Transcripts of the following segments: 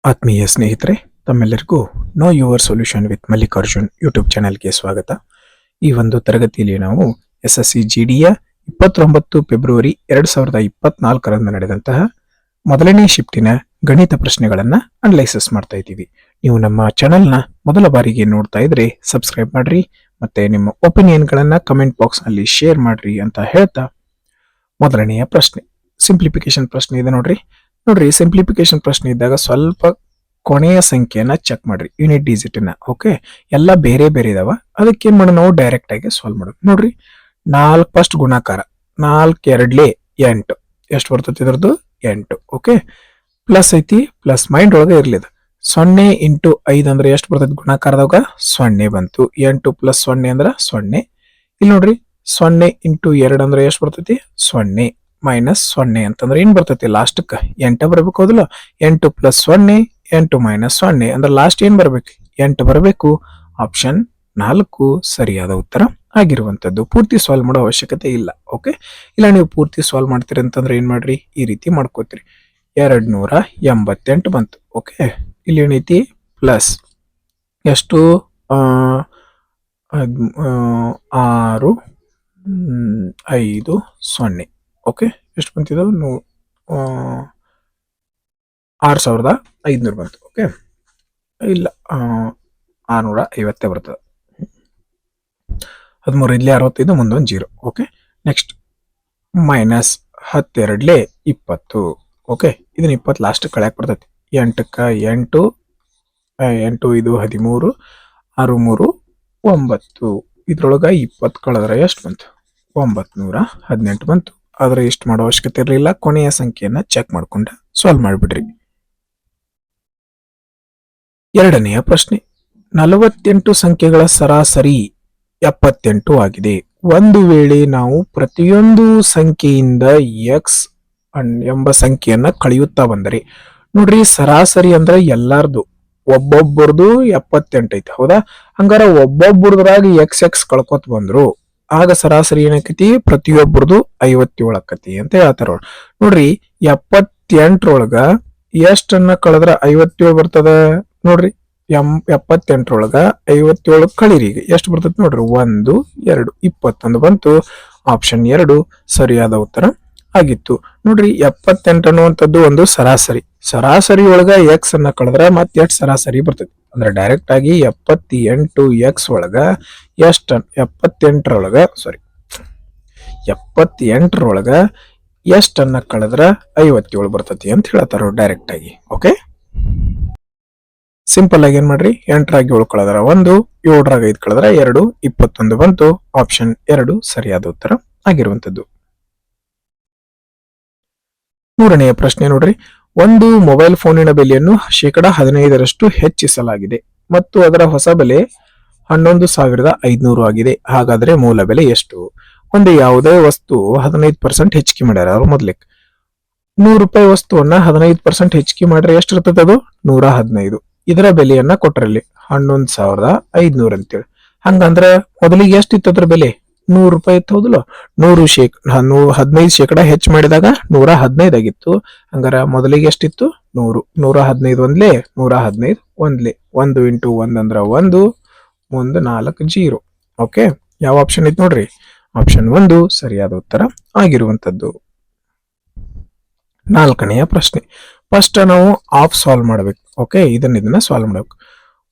ಆತ್ಮೀಯ ಸ್ನೇಹಿತರೆ, ತಮ್ಮೆಲ್ಲರಿಗೂ know your solution with Mallikarjun YouTube ಚಾನೆಲ್ಗೆ ಸ್ವಾಗತ. ಈ ಒಂದು ತರಗತಿಯಲ್ಲಿ ನಾವು SSC GDಯ 29 ಫೆಬ್ರವರಿ 2024ರಂದು ನಡೆದಂತಹ ಮೊದಲನೇ ಶಿಫ್ಟಿನ ಗಣಿತ ಪ್ರಶ್ನೆಗಳನ್ನ ಅನಲೈಸಿಸ್ ಮಾಡ್ತಾ ಇದ್ದೀವಿ. ನೀವು ನಮ್ಮ ಚಾನೆಲ್ನ ಮೊದಲ ಬಾರಿಗೆ ನೋಡ್ತಾ ಇದ್ರೆ ಸಬ್ಸ್ಕ್ರೈಬ್ ಮಾಡ್ರಿ, ಮತ್ತೆ ನಿಮ್ಮ ಒಪಿನಿಯನ್ಗಳನ್ನ ಕಮೆಂಟ್ ಬಾಕ್ಸ್ ನಲ್ಲಿ ಶೇರ್ ಮಾಡ್ರಿ ಅಂತ ಹೇಳ್ತಾ, ಮೊದಲನೆಯ ಪ್ರಶ್ನೆ ಸಿಂಪ್ಲಿಫಿಕೇಶನ್ ಪ್ರಶ್ನೆ ಇದೆ. ನೋಡ್ರಿ, ಸಿಂಪ್ಲಿಫಿಕೇಶನ್ ಪ್ರಶ್ನೆ ಇದ್ದಾಗ ಸ್ವಲ್ಪ ಕೊನೆಯ ಸಂಖ್ಯೆಯನ್ನ ಚೆಕ್ ಮಾಡ್ರಿ, ಯೂನಿಟ್ ಡಿಜಿಟ್ ನ. ಓಕೆ, ಎಲ್ಲ ಬೇರೆ ಬೇರೆ ಇದಾವ, ಅದಕ್ಕೆ ಏನ್ ಮಾಡೋಣ, ನಾವು ಡೈರೆಕ್ಟ್ ಆಗಿ ಸಾಲ್ವ್ ಮಾಡೋಣ. ನೋಡ್ರಿ, 4 ಫಸ್ಟ್ ಗುಣಾಕಾರ, 4 2 8 ಎಷ್ಟು ಬರ್ತೈತಿ? ಇದ್ರದ್ದು 8. ಓಕೆ, ಪ್ಲಸ್ ಐತಿ, ಪ್ಲಸ್ ಮೈಂಡ್ ಒಳಗೆ ಇರ್ಲಿದ. 0 ಇಂಟು 5 ಅಂದ್ರೆ ಎಷ್ಟು ಬರ್ತೈತಿ? ಗುಣಾಕಾರದಾಗ 0 ಬಂತು. 8 ಪ್ಲಸ್ 0 ಅಂದ್ರ 0. ಇಲ್ಲಿ ನೋಡ್ರಿ, 0 ಇಂಟು 2 ಅಂದ್ರೆ ಎಷ್ಟು ಬರ್ತೈತಿ? 0 ಮೈನಸ್ 0 ಅಂತಂದ್ರೆ ಏನ್ ಬರ್ತೈತಿ? ಲಾಸ್ಟ್ಕ 8 ಬರ್ಬೇಕು, ಹೌದಲ್ಲ? 8 ಪ್ಲಸ್ 0 8 ಮೈನಸ್ 0 ಅಂದ್ರೆ ಲಾಸ್ಟ್ ಏನ್ ಬರ್ಬೇಕು? 8 ಬರಬೇಕು. ಆಪ್ಷನ್ 4 ಸರಿಯಾದ ಉತ್ತರ ಆಗಿರುವಂತದ್ದು. ಪೂರ್ತಿ ಸಾಲ್ವ್ ಮಾಡೋ ಅವಶ್ಯಕತೆ ಇಲ್ಲ. ಓಕೆ, ಇಲ್ಲ ನೀವು ಪೂರ್ತಿ ಸಾಲ್ವ್ ಮಾಡ್ತೀರಿ ಅಂತಂದ್ರೆ ಏನ್ ಮಾಡ್ರಿ, ಈ ರೀತಿ ಮಾಡ್ಕೋತೀರಿ. 288 ಬಂತು. ಓಕೆ, ಇಲ್ಲಿ ಏನೈತಿ? ಪ್ಲಸ್ ಎಷ್ಟು? 6 5 0. ಓಕೆ, ಎಷ್ಟು ಬಂತಿದ್ದು? 6500 ಬಂತು. ಓಕೆ, ಇಲ್ಲ 650 ಬರ್ತದೆ. 13 ಇಲ್ಲಿ 65, ಮುಂದೊಂದು 0. Okay, next minus 12 20. ಓಕೆ, ಇದನ್ನ 20 ಲಾಸ್ಟ್ ಕಳ್ಯಾಕ್ ಬರ್ತೈತಿ. 8ಕ್ಕ 8 8 ಇದು 13 6 3 9. ಇದ್ರೊಳಗ 20 ಕಳೆದ್ರೆ ಎಷ್ಟು ಬಂತು? 918 ಬಂತು. ಆದ್ರೆ ಇಷ್ಟು ಮಾಡೋ ಅವಶ್ಯಕತೆ ಇರಲಿಲ್ಲ, ಕೊನೆಯ ಸಂಖ್ಯೆಯನ್ನ ಚೆಕ್ ಮಾಡ್ಕೊಂಡ ಸಾಲ್ವ್ ಮಾಡಿಬಿಡ್ರಿ. ಎರಡನೆಯ ಪ್ರಶ್ನೆ, 48 ಸಂಖ್ಯೆಗಳ ಸರಾಸರಿ 78 ಆಗಿದೆ. ಒಂದು ವೇಳೆ ನಾವು ಪ್ರತಿಯೊಂದು ಸಂಖ್ಯೆಯಿಂದ ಎಕ್ಸ್ ಎಂಬ ಸಂಖ್ಯೆಯನ್ನ ಕಳೆಯುತ್ತಾ ಬಂದರೆ, ನೋಡ್ರಿ, ಸರಾಸರಿ ಅಂದ್ರೆ ಎಲ್ಲಾರ್ದು ಒಬ್ಬೊಬ್ಬರದು 78 ಐತಿ, ಹೌದಾ? ಹಂಗಾರ ಒಬ್ಬೊಬ್ಬರದ್ರಾಗ ಎಕ್ಸ್ ಕಳ್ಕೊತ ಬಂದ್ರು, ಆಗ ಸರಾಸರಿ ಏನಕ್ಕತಿ? ಪ್ರತಿಯೊಬ್ಬರದು 57 ಆಕತಿ ಅಂತ ಹೇಳ್ತಾರ. ನೋಡ್ರಿ, 78ರೊಳಗ ಎಷ್ಟನ್ನ ಕಳೆದ್ರ 57 ಬರ್ತದ? ನೋಡ್ರಿ, 78ರೊಳಗ 57 ಕಳೀರಿ, ಎಷ್ಟು ಬರ್ತೈತಿ? ನೋಡ್ರಿ, 1 2 21 ಬಂತು. ಆಪ್ಷನ್ 2 ಸರಿಯಾದ ಉತ್ತರ ಆಗಿತ್ತು. ನೋಡ್ರಿ, 78 ಅನ್ನುವಂಥದ್ದು ಒಂದು ಸರಾಸರಿ. ಸರಾಸರಿ ಒಳಗ ಎಕ್ಸ್ ಅನ್ನ ಕಳೆದ್ರ ಮತ್ತೆ ಎಷ್ಟು ಸರಾಸರಿ ಬರ್ತೈತಿ? ಅಂದ್ರೆ ಡೈರೆಕ್ಟ್ ಆಗಿ 78 ಎಕ್ಸ್ ಒಳಗ ಎಷ್ಟು? 78ರೊಳಗ ಎಷ್ಟನ್ನ ಕಳೆದ್ರ 57 ಬರ್ತೈತಿ ಅಂತ ಹೇಳ್ತಾರ ಡೈರೆಕ್ಟ್ ಆಗಿ. ಓಕೆ, ಸಿಂಪಲ್ ಆಗಿ ಏನ್ ಮಾಡ್ರಿ, 8ರಾಗ 7 ಕಳೆದ್ರ 1, 7ರಾಗ 5 ಕಳೆದ್ರ 2, 21 ಬಂತು. ಆಪ್ಷನ್ 2 ಸರಿಯಾದ ಉತ್ತರ ಆಗಿರುವಂತದ್ದು. ಮೂರನೆಯ ಪ್ರಶ್ನೆ ನೋಡ್ರಿ, ಒಂದು ಮೊಬೈಲ್ ಫೋನಿನ ಬೆಲೆಯನ್ನು 15% ಹೆಚ್ಚಿಸಲಾಗಿದೆ ಮತ್ತು ಅದರ ಹೊಸ ಬೆಲೆ 11,500 ಆಗಿದೆ. ಹಾಗಾದ್ರೆ ಮೂಲ ಬೆಲೆ ಎಷ್ಟು? ಒಂದು ಯಾವುದೇ ವಸ್ತು 15% ಹೆಚ್ಚಿಗೆ ಮಾಡ್ಯಾರ ಅವ್ರು. ಮೊದ್ಲಿಕ್ 100 ರೂಪಾಯಿ ವಸ್ತುವನ್ನ 15% ಹೆಚ್ಚಿಗೆ ಮಾಡ್ರೆ ಎಷ್ಟಿರ್ತದೆ? ಅದು 115. ಇದರ ಬೆಲೆಯನ್ನ ಕೊಟ್ರಲ್ಲಿ 11,500 ಅಂತೇಳಿ. ಹಂಗಂದ್ರೆ ಮೊದಲಿಗೆ ಎಷ್ಟಿತ್ತು ಅದ್ರ ಬೆಲೆ? 100 ರೂಪಾಯಿ ಇತ್ತು, ಹೌದಲ್ಲ? 15% ಹೆಚ್ಚು ಮಾಡಿದಾಗ 115 ಆಗಿತ್ತು. ಹಂಗಾರ ಮೊದಲಿಗೆ ಎಷ್ಟಿತ್ತು? 100. 115 ಒಂದ್ಲೆ 115 ಒಂದ್ಲೆ 1 ಇಂಟು 1 ಅಂದ್ರ 1, ಮುಂದೆ 4 0. ಓಕೆ, ಯಾವ ಆಪ್ಷನ್ ಐತಿ ನೋಡ್ರಿ? ಆಪ್ಷನ್ 1 ಸರಿಯಾದ ಉತ್ತರ ಆಗಿರುವಂತದ್ದು. ನಾಲ್ಕನೆಯ ಪ್ರಶ್ನೆ, ಫಸ್ಟ್ ನಾವು ಆಫ್ ಸಾಲ್ವ್ ಮಾಡ್ಬೇಕು. ಓಕೆ, ಇದನ್ನ ಸಾಲ್ವ್ ಮಾಡ್ಬೇಕು.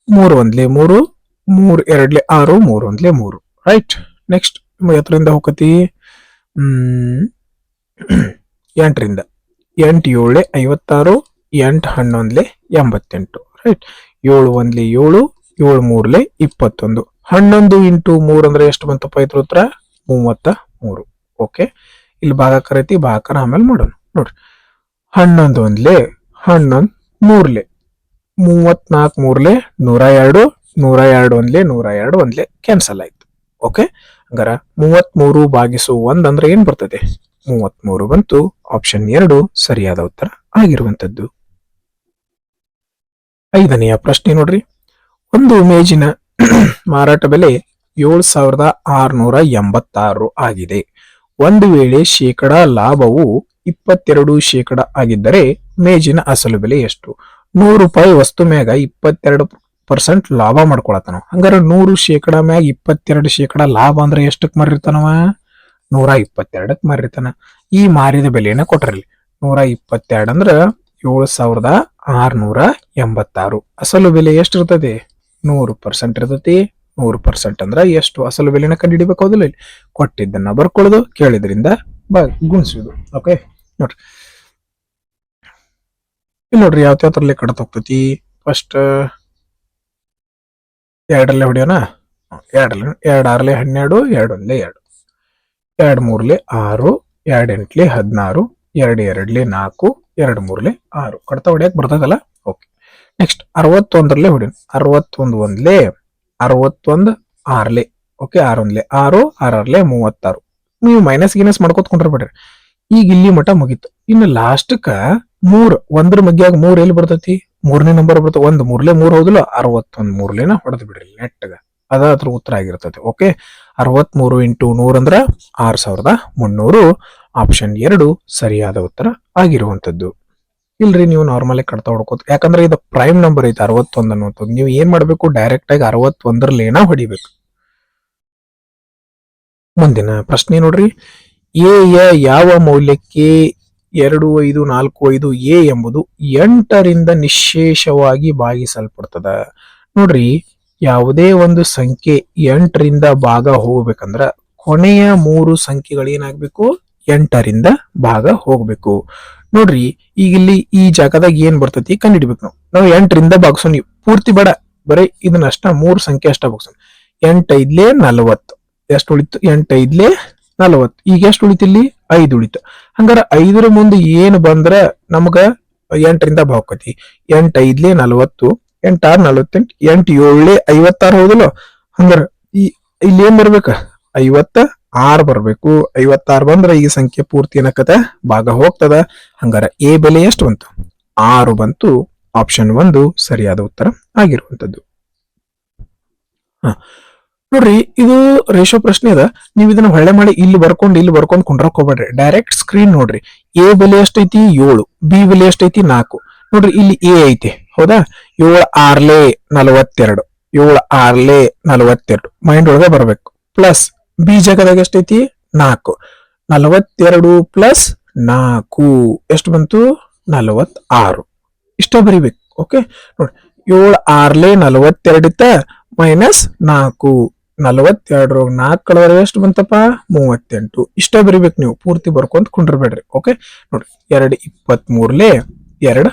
3 ಒಂದ್ಲೆ 3, 3 2 6, 3 ಒಂದ್ಲೆ 3. ರೈಟ್, ನೆಕ್ಸ್ಟ್ ಎತ್ತರಿಂದ ಹೋಗತಿ? 8ರಿಂದ 8 7 56, 8 11 88. ರೈಟ್, 7 ಒಂದ್ಲೆ 7, 7 3 21. 11 ಇಂಟು 3 ಅಂದ್ರೆ ಎಷ್ಟು ಬಂತಪ್ಪ? ಇದ್ರ ಉತ್ತರ 33. ಓಕೆ, ಇಲ್ಲಿ ಭಾಗಾಕಾರ ಐತಿ, ಭಾಗಾಕಾರ ಆಮೇಲೆ ಮಾಡೋಣ. ನೋಡ್ರಿ, 11 ಒಂದ್ಲೆ 11, 3 34 3 102, 102 ಒಂದ್ಲೆ 102 ಒಂದ್ಲೆ ಕ್ಯಾನ್ಸಲ್ ಆಯ್ತು. ಓಕೆ, ಹಂಗಾರ 33 ಭಾಗಿಸು 1 ಅಂದ್ರೆ ಏನ್ ಬರ್ತದೆ? 33 ಬಂತು. ಆಪ್ಷನ್ 2 ಸರಿಯಾದ ಉತ್ತರ ಆಗಿರುವಂತದ್ದು. ಐದನೆಯ ಪ್ರಶ್ನೆ ನೋಡ್ರಿ, ಒಂದು ಮೇಜಿನ ಮಾರಾಟ ಬೆಲೆ 7,686 ಆಗಿದೆ. ಒಂದು ವೇಳೆ ಶೇಕಡಾ ಲಾಭವು 22% ಆಗಿದ್ದರೆ ಮೇಜಿನ ಅಸಲು ಬೆಲೆ ಎಷ್ಟು? 100 ರೂಪಾಯಿ ವಸ್ತು ಮ್ಯಾಗ 22% ಲಾಭ ಮಾಡ್ಕೊಳತಾನ. ಹಂಗಾರ 100% ಮ್ಯಾಗ 22% ಲಾಭ ಅಂದ್ರೆ ಎಷ್ಟಕ್ ಮಾರಿರ್ತಾನವ? 122ಕ್ಕೆ ಮಾರಿರ್ತಾನ. ಈ ಮಾರಿದ ಬೆಲೆಯನ್ನ ಕೊಟ್ರಲ್ಲಿ 122 ಅಂದ್ರ 7686. ಅಸಲು ಬೆಲೆ ಎಷ್ಟು ಇರ್ತದೆ? 100% ಇರ್ತತಿ. 100% ಅಂದ್ರ ಎಷ್ಟು? ಅಸಲು ಬೆಲೆನ ಕಂಡುಹಿಡಿಬೇಕು. ಹೌದಿಲ್ಲ? ಇಲ್ಲಿ ಕೊಟ್ಟಿದ್ದನ್ನ ಬರ್ಕೊಳ್ಳೋದು, ಕೇಳಿದ್ರಿಂದ ಗುಣಿಸುದು. ಓಕೆ ನೋಡ್ರಿ, ಇಲ್ಲಿ ನೋಡ್ರಿ ಯಾವ ತರಲೆ ಕಡತ ಹೋಗ್ತತಿ. ಫಸ್ಟ್ 2 ಹೊಡಿಯೋಣ. 2 2 6 12, 2 1 2, 2 3 6, 2 8 16, 2 2 4, 2 3 6 ಕಡತ ಹೊಡಿಯಕ್ ಬರ್ತದಲ್ಲ. Okay, next 61 ಹೊಡಿಯೋಣ. 61 1 61 6. ಓಕೆ, 6 1 6, 6 36. ನೀವು ಮೈನಸ್ ಗಿನಸ್ ಮಾಡ್ಕೋತ್ಕೊಂಡ್ರೆ ಬಿಡ್ರಿ. ಈಗ ಇಲ್ಲಿ ಮಠ ಮುಗೀತು. ಇನ್ನು ಲಾಸ್ಟ್ಕ 3 1 ಮಗ್ಯಾಗ 3 ಎಲ್ಲಿ ಬರ್ತೈತಿ? 3ನೇ ನಂಬರ್ ಬರ್ತದೆ. 1 3 3 ಹೌದಿಲ್ಲ, 61 3ಲೇನ ಹೊಡೆದ್ ಬಿಡ್ರಿ ನೆಟ್ಗ. ಅದ್ರ ಉತ್ತರ ಆಗಿರ್ತದೆ. ಓಕೆ, 63 × 100 ಅಂದ್ರ 6300. ಆಪ್ಷನ್ 2 ಸರಿಯಾದ ಉತ್ತರ ಆಗಿರುವಂತದ್ದು. ಇಲ್ರಿ, ನೀವು ನಾರ್ಮಲ್ ಆಗಿ ಕಡ್ತಾ ಹೊಡ್ಕೋತ, ಯಾಕಂದ್ರೆ ಇದು ಪ್ರೈಮ್ ನಂಬರ್ ಐತೆ 61 ಅನ್ನುವಂಥದ್ದು. ನೀವು ಏನ್ ಮಾಡ್ಬೇಕು? ಡೈರೆಕ್ಟ್ ಆಗಿ 61ಲೇನ ಹೊಡಿಬೇಕು. ಮುಂದಿನ ಪ್ರಶ್ನೆ ನೋಡ್ರಿ. ಎ ಯ ಯಾವ ಮೌಲ್ಯಕ್ಕೆ 2 5 4 5 ಎ ಎಂಬುದು 8ರಿಂದ ನಿಶೇಷವಾಗಿ ಭಾಗಿಸಲ್ಪಡ್ತದ? ನೋಡ್ರಿ, ಯಾವುದೇ ಒಂದು ಸಂಖ್ಯೆ 8ರಿಂದ ಭಾಗ ಹೋಗ್ಬೇಕಂದ್ರ ಕೊನೆಯ 3 ಸಂಖ್ಯೆಗಳು ಏನಾಗ್ಬೇಕು? 8ರಿಂದ ಭಾಗ ಹೋಗ್ಬೇಕು. ನೋಡ್ರಿ, ಈಗ ಇಲ್ಲಿ ಈ ಜಾಗದಾಗ ಏನ್ ಬರ್ತತಿ ಕಂಡುಹಿಡಿಬೇಕು. ನಾವು 8ರಿಂದ ಭಾಗಿಸೋಣ. ಪೂರ್ತಿ ಬೇಡ, ಬರೀ ಇದನ್ನಷ್ಟ 3 ಸಂಖ್ಯೆ ಅಷ್ಟ ಭಾಗಿಸೋಣ. 8 5 40. ಎಷ್ಟು ಉಳಿತು? 8 5 40. ಈಗ ಎಷ್ಟು ಉಳಿತು? ಇಲ್ಲಿ 5 ಉಳಿತು. ಹಂಗಾರ 5ರ ಮುಂದೆ ಏನು ಬಂದ್ರ ನಮಗ 8ರಿಂದ ಭಾಗಕತಿ. 8 5 40, 8 6 48, 8 7 56 ಹೌದಲ್ಲ. ಹಂಗಾರ ಇಲ್ಲಿ ಏನ್ ಬರ್ಬೇಕ? 56 ಬರ್ಬೇಕು. 56 ಬಂದ್ರ ಈ ಸಂಖ್ಯೆ ಪೂರ್ತಿ ಏನಕ್ಕದ? ಭಾಗ ಹೋಗ್ತದ. ಹಂಗಾರ ಎ ಬೆಲೆ ಎಷ್ಟು ಬಂತು? 6 ಬಂತು. ಆಪ್ಷನ್ 1 ಸರಿಯಾದ ಉತ್ತರ ಆಗಿರುವಂತದ್ದು. ನೋಡ್ರಿ, ಇದು ರೇಷೋ ಪ್ರಶ್ನೆ ಅದ. ನೀವು ಇದನ್ನ ಹೊಳ್ಳೆ ಮಾಡಿ ಇಲ್ಲಿ ಬರ್ಕೊಂಡು ಕುಂಡ್ರಕ್ ಹೋಗ್ಬೇಡ್ರಿ. ಡೈರೆಕ್ಟ್ ಸ್ಕ್ರೀನ್ ನೋಡ್ರಿ. ಎ ಬೆಲೆ ಎಷ್ಟೈತಿ? 7. ಬಿ ಬೆಲೆ ಎಷ್ಟೈತಿ? 4. ನೋಡ್ರಿ, ಇಲ್ಲಿ ಎ ಐತಿ, ಹೌದಾ? 7 6 42. 7 6 42 ಮೈಂಡ್ ಒಳಗ ಬರ್ಬೇಕು. ಪ್ಲಸ್ ಬಿ ಜಾಗದಾಗ ಎಷ್ಟೈತಿ? 4. 42 ಪ್ಲಸ್ 4 ಎಷ್ಟು ಬಂತು? 46. ಇಷ್ಟ ಬರಿಬೇಕು. ಓಕೆ, ನೋಡಿ, 7 6 42 ಇತ್ತ ಮೈನಸ್ 4. 42 4 ಕಳೆದ್ರೆ ಎಷ್ಟು ಬಂತಪ್ಪ? 38. ಇಷ್ಟ ಬರಿಬೇಕು. ನೀವು ಪೂರ್ತಿ ಬರ್ಕೊಂತ ಕುಂಡ್ರಬೇಡ್ರಿ. ಓಕೆ, ನೋಡ್ರಿ, 2 23 2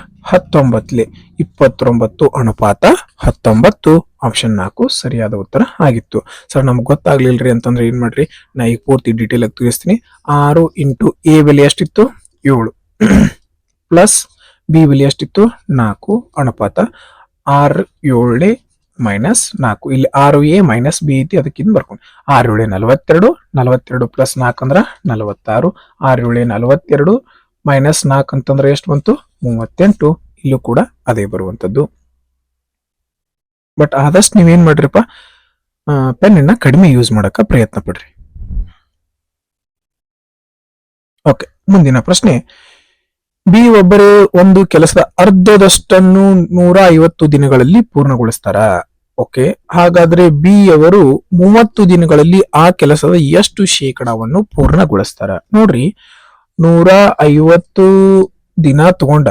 19 29 ಅನುಪಾತ 19. ಆಪ್ಷನ್ 4 ಸರಿಯಾದ ಉತ್ತರ ಆಗಿತ್ತು. ಸರ್, ನಮ್ಗೆ ಗೊತ್ತಾಗ್ಲಿಲ್ರಿ ಅಂತಂದ್ರೆ ಏನ್ ಮಾಡ್ರಿ, ನಾ ಈಗ ಪೂರ್ತಿ ಡೀಟೇಲ್ ಆಗಿ ತಿಳಿಸ್ತೀನಿ. 6 × ಎ ಬೆಲೆ ಎಷ್ಟಿತ್ತು? 7 ಪ್ಲಸ್ ಬಿ ಬೆಲೆ ಎಷ್ಟಿತ್ತು? 4 ಅನುಪಾತ 6 7 ಮೈನಸ್ 4. ಇಲ್ಲಿ 6a ಮೈನಸ್ ಬಿ ಐತಿ, ಅದಕ್ಕಿಂತ ಬರ್ಕೊಂಡು 6 7 42. 42 ಪ್ಲಸ್ 4 ಅಂದ್ರ 46. 6 7 42 ಮೈನಸ್ 4 ಅಂತಂದ್ರೆ ಎಷ್ಟು ಬಂತು? 38. ಇಲ್ಲೂ ಕೂಡ ಅದೇ ಬರುವಂತದ್ದು. ಬಟ್ ಆದಷ್ಟು ನೀವೇನ್ ಮಾಡ್ರಿಪ್ಪ, ಪೆನ್ನ ಕಡಿಮೆ ಯೂಸ್ ಮಾಡಕ ಪ್ರಯತ್ನ ಪಡ್ರಿ. ಓಕೆ, ಮುಂದಿನ ಪ್ರಶ್ನೆ. ಬಿ ಒಬ್ಬರು ಒಂದು ಕೆಲಸದ ಅರ್ಧದಷ್ಟನ್ನು 150 ದಿನಗಳಲ್ಲಿ ಪೂರ್ಣಗೊಳಿಸ್ತಾರ. ಓಕೆ, ಹಾಗಾದ್ರೆ ಬಿ ಅವರು 30 ದಿನಗಳಲ್ಲಿ ಆ ಕೆಲಸದ ಎಷ್ಟು ಶೇಕಡಾವನ್ನು ಪೂರ್ಣಗೊಳಿಸ್ತಾರ? ನೋಡ್ರಿ, 150 ದಿನ ತಗೊಂಡ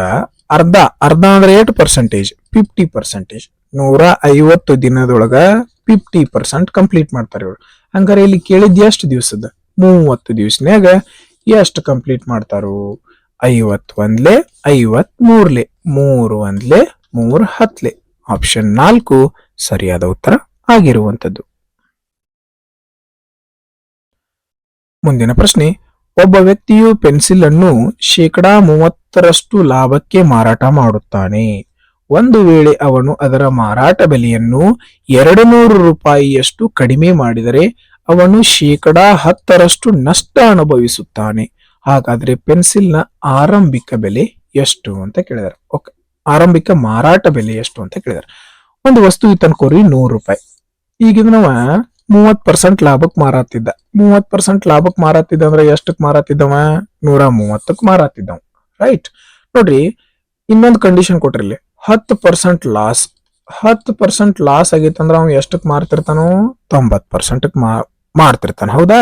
ಅರ್ಧ ಅಂದ್ರೆ 8%, 50%. 150 ದಿನದೊಳಗ 50% ಕಂಪ್ಲೀಟ್ ಮಾಡ್ತಾರೆ ಇವ್ರು. ಹಂಗಾರೆ ಇಲ್ಲಿ ಕೇಳಿದ್ ಎಷ್ಟು ದಿವಸದ? 30 ದಿವಸನ್ಯಾಗ ಎಷ್ಟು ಕಂಪ್ಲೀಟ್ ಮಾಡ್ತಾರು? 51 53 3 1 3 10. ಆಪ್ಷನ್ 4 ಸರಿಯಾದ ಉತ್ತರ ಆಗಿರುವಂತದ್ದು. ಮುಂದಿನ ಪ್ರಶ್ನೆ. ಒಬ್ಬ ವ್ಯಕ್ತಿಯು ಪೆನ್ಸಿಲ್ ಅನ್ನು 30% ಲಾಭಕ್ಕೆ ಮಾರಾಟ ಮಾಡುತ್ತಾನೆ. ಒಂದು ವೇಳೆ ಅವನು ಅದರ ಮಾರಾಟ ಬೆಲೆಯನ್ನು 200 ರೂಪಾಯಿಯಷ್ಟು ಕಡಿಮೆ ಮಾಡಿದರೆ ಅವನು 10% ನಷ್ಟ ಅನುಭವಿಸುತ್ತಾನೆ. ಹಾಗಾದ್ರೆ ಪೆನ್ಸಿಲ್ ನ ಆರಂಭಿಕ ಬೆಲೆ ಎಷ್ಟು ಅಂತ ಕೇಳಿದಾರೆ. ಓಕೆ, ಆರಂಭಿಕ ಮಾರಾಟ ಬೆಲೆ ಎಷ್ಟು ಅಂತ ಕೇಳಿದಾರೆ. ಒಂದು ವಸ್ತು ಇತ್ತನ್ಕೋರಿ 100 ರೂಪಾಯಿ. ಈಗ ನಾವು 30% ಲಾಭಕ್ಕೆ ಮಾರಾತಿದ್ದ. 30% ಲಾಭಕ್ಕೆ ಮಾರಾತಿದ್ದ ಅಂದ್ರೆ ಎಷ್ಟಕ್ಕೆ ಮಾರಾತಿದ್ದವ? 130ಕ್ಕೆ ಮಾರಾತಿದ್ದವ. ರೈಟ್. ನೋಡ್ರಿ, ಇನ್ನೊಂದು ಕಂಡೀಷನ್ ಕೊಟ್ರಿಲ್ಲಿ, 10% ಲಾಸ್. 10% ಲಾಸ್ ಆಗೈತೆ ಅಂದ್ರೆ ಅವ್ನು ಎಷ್ಟಕ್ಕೆ ಮಾರ್ತಿರ್ತಾನೋ 90%ಕ್ಕೆ ಮಾರ್ತಿರ್ತಾನ. ಹೌದಾ?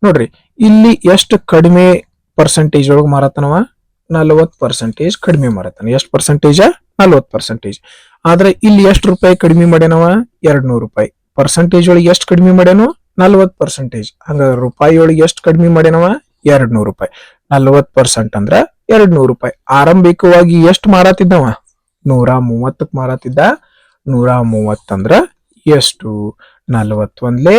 ನೋಡ್ರಿ, ಇಲ್ಲಿ ಎಷ್ಟು ಕಡಿಮೆ ಪರ್ಸೆಂಟೇಜ್ ಒಳಗೆ ಮಾರತಾನವ? 40% ಕಡಿಮೆ ಮಾರತಾನ. ಎಷ್ಟು ಪರ್ಸೆಂಟೇಜ್? 40%. ಆದ್ರೆ ಇಲ್ಲಿ ಎಷ್ಟು ರೂಪಾಯಿ ಕಡಿಮೆ ಮಾಡ್ಯಾನವ? 200 ರೂಪಾಯಿ. ಪರ್ಸೆಂಟೇಜ್ ಒಳಗೆ ಎಷ್ಟು ಕಡಿಮೆ ಮಾಡ್ಯಾನೋ? 40%. ಹಂಗಾದ್ರೆ ರೂಪಾಯಿ ಒಳಗೆ ಎಷ್ಟು ಕಡಿಮೆ ಮಾಡ್ಯಾನವ? 200 ರೂಪಾಯಿ. 40% ಅಂದ್ರ 200 ರೂಪಾಯಿ. ಆರಂಭಿಕವಾಗಿ ಎಷ್ಟು ಮಾರಾತಿದ್ದವ? 130ಕ್ಕೆ ಮಾರಾತಿದ್ದ. 130 ಅಂದ್ರ ಎಷ್ಟು? 41ಲೇ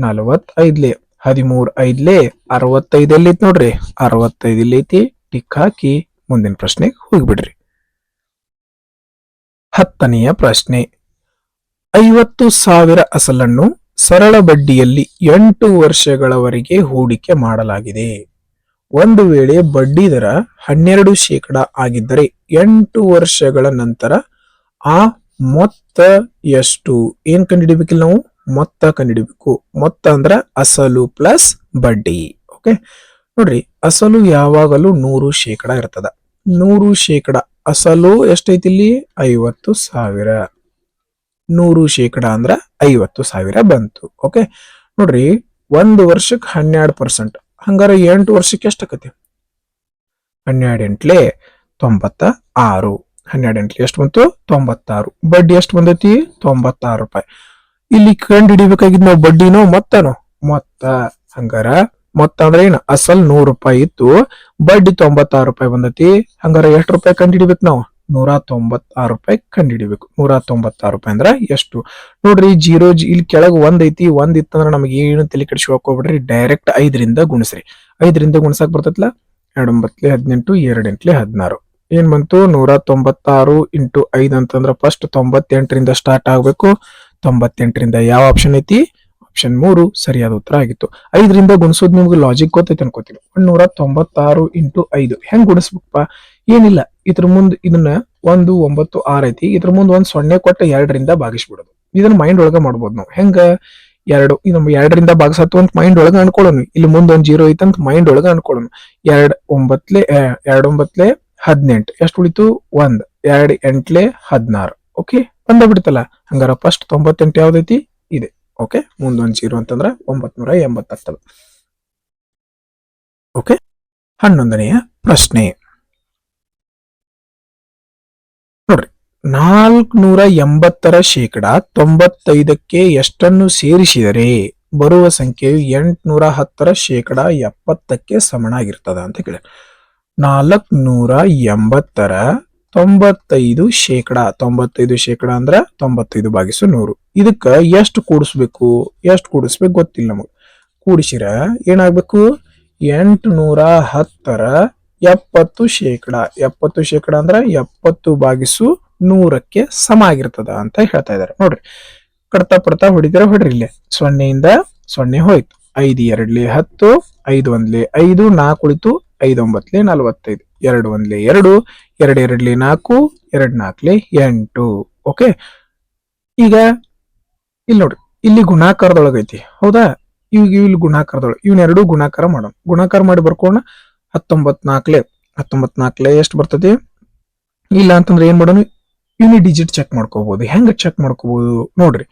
45ಲೇ 13 5ಲೇ 65 ಎಲ್ಲಿ ಐತಿ ನೋಡ್ರಿ? 65 ಇಲ್ಲಿ ಐತಿ. ಟಿಕ್ ಹಾಕಿ ಮುಂದಿನ ಪ್ರಶ್ನೆಗೆ ಹೋಗ್ಬಿಡ್ರಿ. 10ನೆಯ ಪ್ರಶ್ನೆ. 50,000 ಅಸಲನ್ನು ಸರಳ ಬಡ್ಡಿಯಲ್ಲಿ 8 ವರ್ಷಗಳವರೆಗೆ ಹೂಡಿಕೆ ಮಾಡಲಾಗಿದೆ. ಒಂದು ವೇಳೆ ಬಡ್ಡಿ ದರ 12% ಆಗಿದ್ದರೆ 8 ವರ್ಷಗಳ ನಂತರ ಆ ಮೊತ್ತ ಎಷ್ಟು? ಏನ್ ಕಂಡುಹಿಡಿಬೇಕಿಲ್ಲ ನಾವು? ಮೊತ್ತ ಕಂಡುಹಿಡಿಬೇಕು. ಮೊತ್ತ ಅಂದ್ರ ಅಸಲು ಪ್ಲಸ್ ಬಡ್ಡಿ. ಓಕೆ, ನೋಡ್ರಿ, ಅಸಲು ಯಾವಾಗಲೂ 100% ಇರ್ತದ. 100% ಅಸಲು ಎಷ್ಟೈತಿ ಇಲ್ಲಿ? 50,000. 100% ಅಂದ್ರ 50,000 ಬಂತು. ಓಕೆ, ನೋಡ್ರಿ, ಒಂದು ವರ್ಷಕ್ಕೆ 12%. ಹಂಗಾರ 8 ವರ್ಷಕ್ಕೆ ಎಷ್ಟಾಕತಿ? 12 ಎಂಟ್ಲೆ 96. 12 ಎಂಟ್ಲೆ ಎಷ್ಟು ಬಂತು? 96. ಬಡ್ಡಿ ಎಷ್ಟು ಬಂದೈತಿ? 96 ರೂಪಾಯಿ. ಇಲ್ಲಿ ಕಂಡು ಹಿಡಿಬೇಕಾಗಿದ್ ನಾವು ಬಡ್ಡಿನೋ ಮೊತ್ತನೋ? ಮೊತ್ತ. ಹಂಗಾರ ಮೊತ್ತ ಅಂದ್ರೆ ಏನು? ಅಸಲ್ 100 ರೂಪಾಯಿ ಇತ್ತು, ಬಡ್ಡಿ 96 ರೂಪಾಯಿ ಬಂದೈತಿ. ಹಂಗಾರ ಎಷ್ಟು ರೂಪಾಯಿ ಕಂಡು ಹಿಡಿಬೇಕು ನಾವು? 196 ರೂಪಾಯಿ ಕಂಡು ಹಿಡಿಬೇಕು. 196 ರೂಪಾಯಿ ಅಂದ್ರ ಎಷ್ಟು? ನೋಡ್ರಿ, ಜೀರೋ ಇಲ್ಲಿ ಕೆಳಗೆ 1 ಐತಿ. 1 ಇತ್ತಂದ್ರ ನಮಗೆ ಏನು ತಲೆ ಕೆಡಿಸ್ಕೊಳಕ್ ಹೋಗ್ಬಿಡ್ರಿ. ಡೈರೆಕ್ಟ್ 5ರಿಂದ ಗುಣಿಸ್ರಿ. 5ರಿಂದ ಗುಣಿಸಕ್ ಬರ್ತೈತ್ಲ? 2 9 18 2 8 16. ಏನ್ ಬಂತು? 196 ಇಂಟು 5 ಅಂತಂದ್ರ ಫಸ್ಟ್ 98ರಿಂದ ಸ್ಟಾರ್ಟ್ ಆಗ್ಬೇಕು. 98ರಿಂದ ಯಾವ ಆಪ್ಷನ್ ಐತಿ? ಆಪ್ಷನ್ 3 ಸರಿಯಾದ ಉತ್ತರ ಆಗಿತ್ತು. 5ರಿಂದ ಗುಣಿಸೋದು ನಿಮ್ಗೆ ಲಾಜಿಕ್ ಗೊತ್ತೈತೆ ಅನ್ಕೋತೀನಿ. 196 ಇಂಟು 5 ಹೆಂಗ್ ಗುಣಿಸ್ಬೇಕಪ್ಪ? ಏನಿಲ್ಲ, ಇದ್ರ ಮುಂದೆ ಇದನ್ನ 1 9 6 ಐತಿ. ಇದ್ರ ಮುಂದೆ 1 0 ಕೊಟ್ಟ 2ರಿಂದ ಭಾಗಿಸ್ಬಿಡೋದು. ಇದನ್ನ ಮೈಂಡ್ ಒಳಗ ಮಾಡ್ಬೋದು ನಾವು. ಹೆಂಗ? 2 ಇದು 2ರಿಂದ ಭಾಗಿಸತ್ತು ಅಂತ ಮೈಂಡ್ ಒಳಗ ಅನ್ಕೊಳ್ಳೋನು. ಇಲ್ಲಿ ಮುಂದೆ 1 0 ಐತೆ ಅಂತ ಮೈಂಡ್ ಒಳಗ ಅನ್ಕೊಳ್ಳೋನು. 2 9 18 ಎಷ್ಟು ಉಳಿತು? 1 2 8 16. ಓಕೆ, ಬಂದ ಬಿಡ್ತಲ್ಲ. ಹಂಗಾರ ಫಸ್ಟ್ 98 ಯಾವ್ದೈತಿ? ಇದೆ. ಓಕೆ, ಮುಂದೆ 1 0 ಅಂತಂದ್ರ 980 ಆಗ್ತದೆ. ಓಕೆ, 11ನೆಯ ಪ್ರಶ್ನೆ ನೋಡ್ರಿ. 480% 95ಕ್ಕೆ ಎಷ್ಟನ್ನು ಸೇರಿಸಿದರೆ ಬರುವ ಸಂಖ್ಯೆಯು 810% 70ಕ್ಕೆ ಸಮನಾಗಿರ್ತದ ಅಂತ ಕೇಳಿ. 480 95%. 95% ಅಂದ್ರ 95/100. ಇದಕ್ಕ ಎಷ್ಟು ಕೂಡಿಸ್ಬೇಕು? ಎಷ್ಟು ಕೂಡಿಸ್ಬೇಕು ಗೊತ್ತಿಲ್ಲ ನಮಗ್. ಕೂಡಿಸಿರ ಏನಾಗ್ಬೇಕು? 810 70%. 70% ಅಂದ್ರ 70/100ಕ್ಕೆ ಸಮ ಆಗಿರ್ತದ ಅಂತ ಹೇಳ್ತಾ ಇದಾರೆ. ನೋಡ್ರಿ, ಕಡ್ತಾ ಪಡ್ತಾ ಹೊಡಿದ್ರೆ ಇಲ್ಲೇ 0ಯಿಂದ 0 ಹೋಯ್ತು. 5 2 10, 5 1 5, 4 ಉಳಿತು, 5 9 45, 2 1 2, 2 2 4, 2 4 8. ಓಕೆ, ಈಗ ಇಲ್ಲಿ ನೋಡ್ರಿ, ಇಲ್ಲಿ ಗುಣಾಕಾರದೊಳಗೈತಿ. ಹೌದಾ? ಇಲ್ಲಿ ಗುಣಾಕಾರದೊಳಗೆ ಇವನ್ನೆರಡು ಗುಣಾಕಾರ ಮಾಡೋಣ. ಗುಣಾಕಾರ ಮಾಡಿ ಬರ್ಕೋಣ. 19 4 ಎಷ್ಟು ಬರ್ತದೆ? ಇಲ್ಲ ಅಂತಂದ್ರೆ ಏನ್ ಮಾಡೋಣ? ಯೂನಿ ಡಿಜಿಟ್ ಚೆಕ್ ಮಾಡ್ಕೋಬಹುದು. ಹೆಂಗ ಚೆಕ್ ಮಾಡ್ಕೋಬಹುದು? ನೋಡ್ರಿ,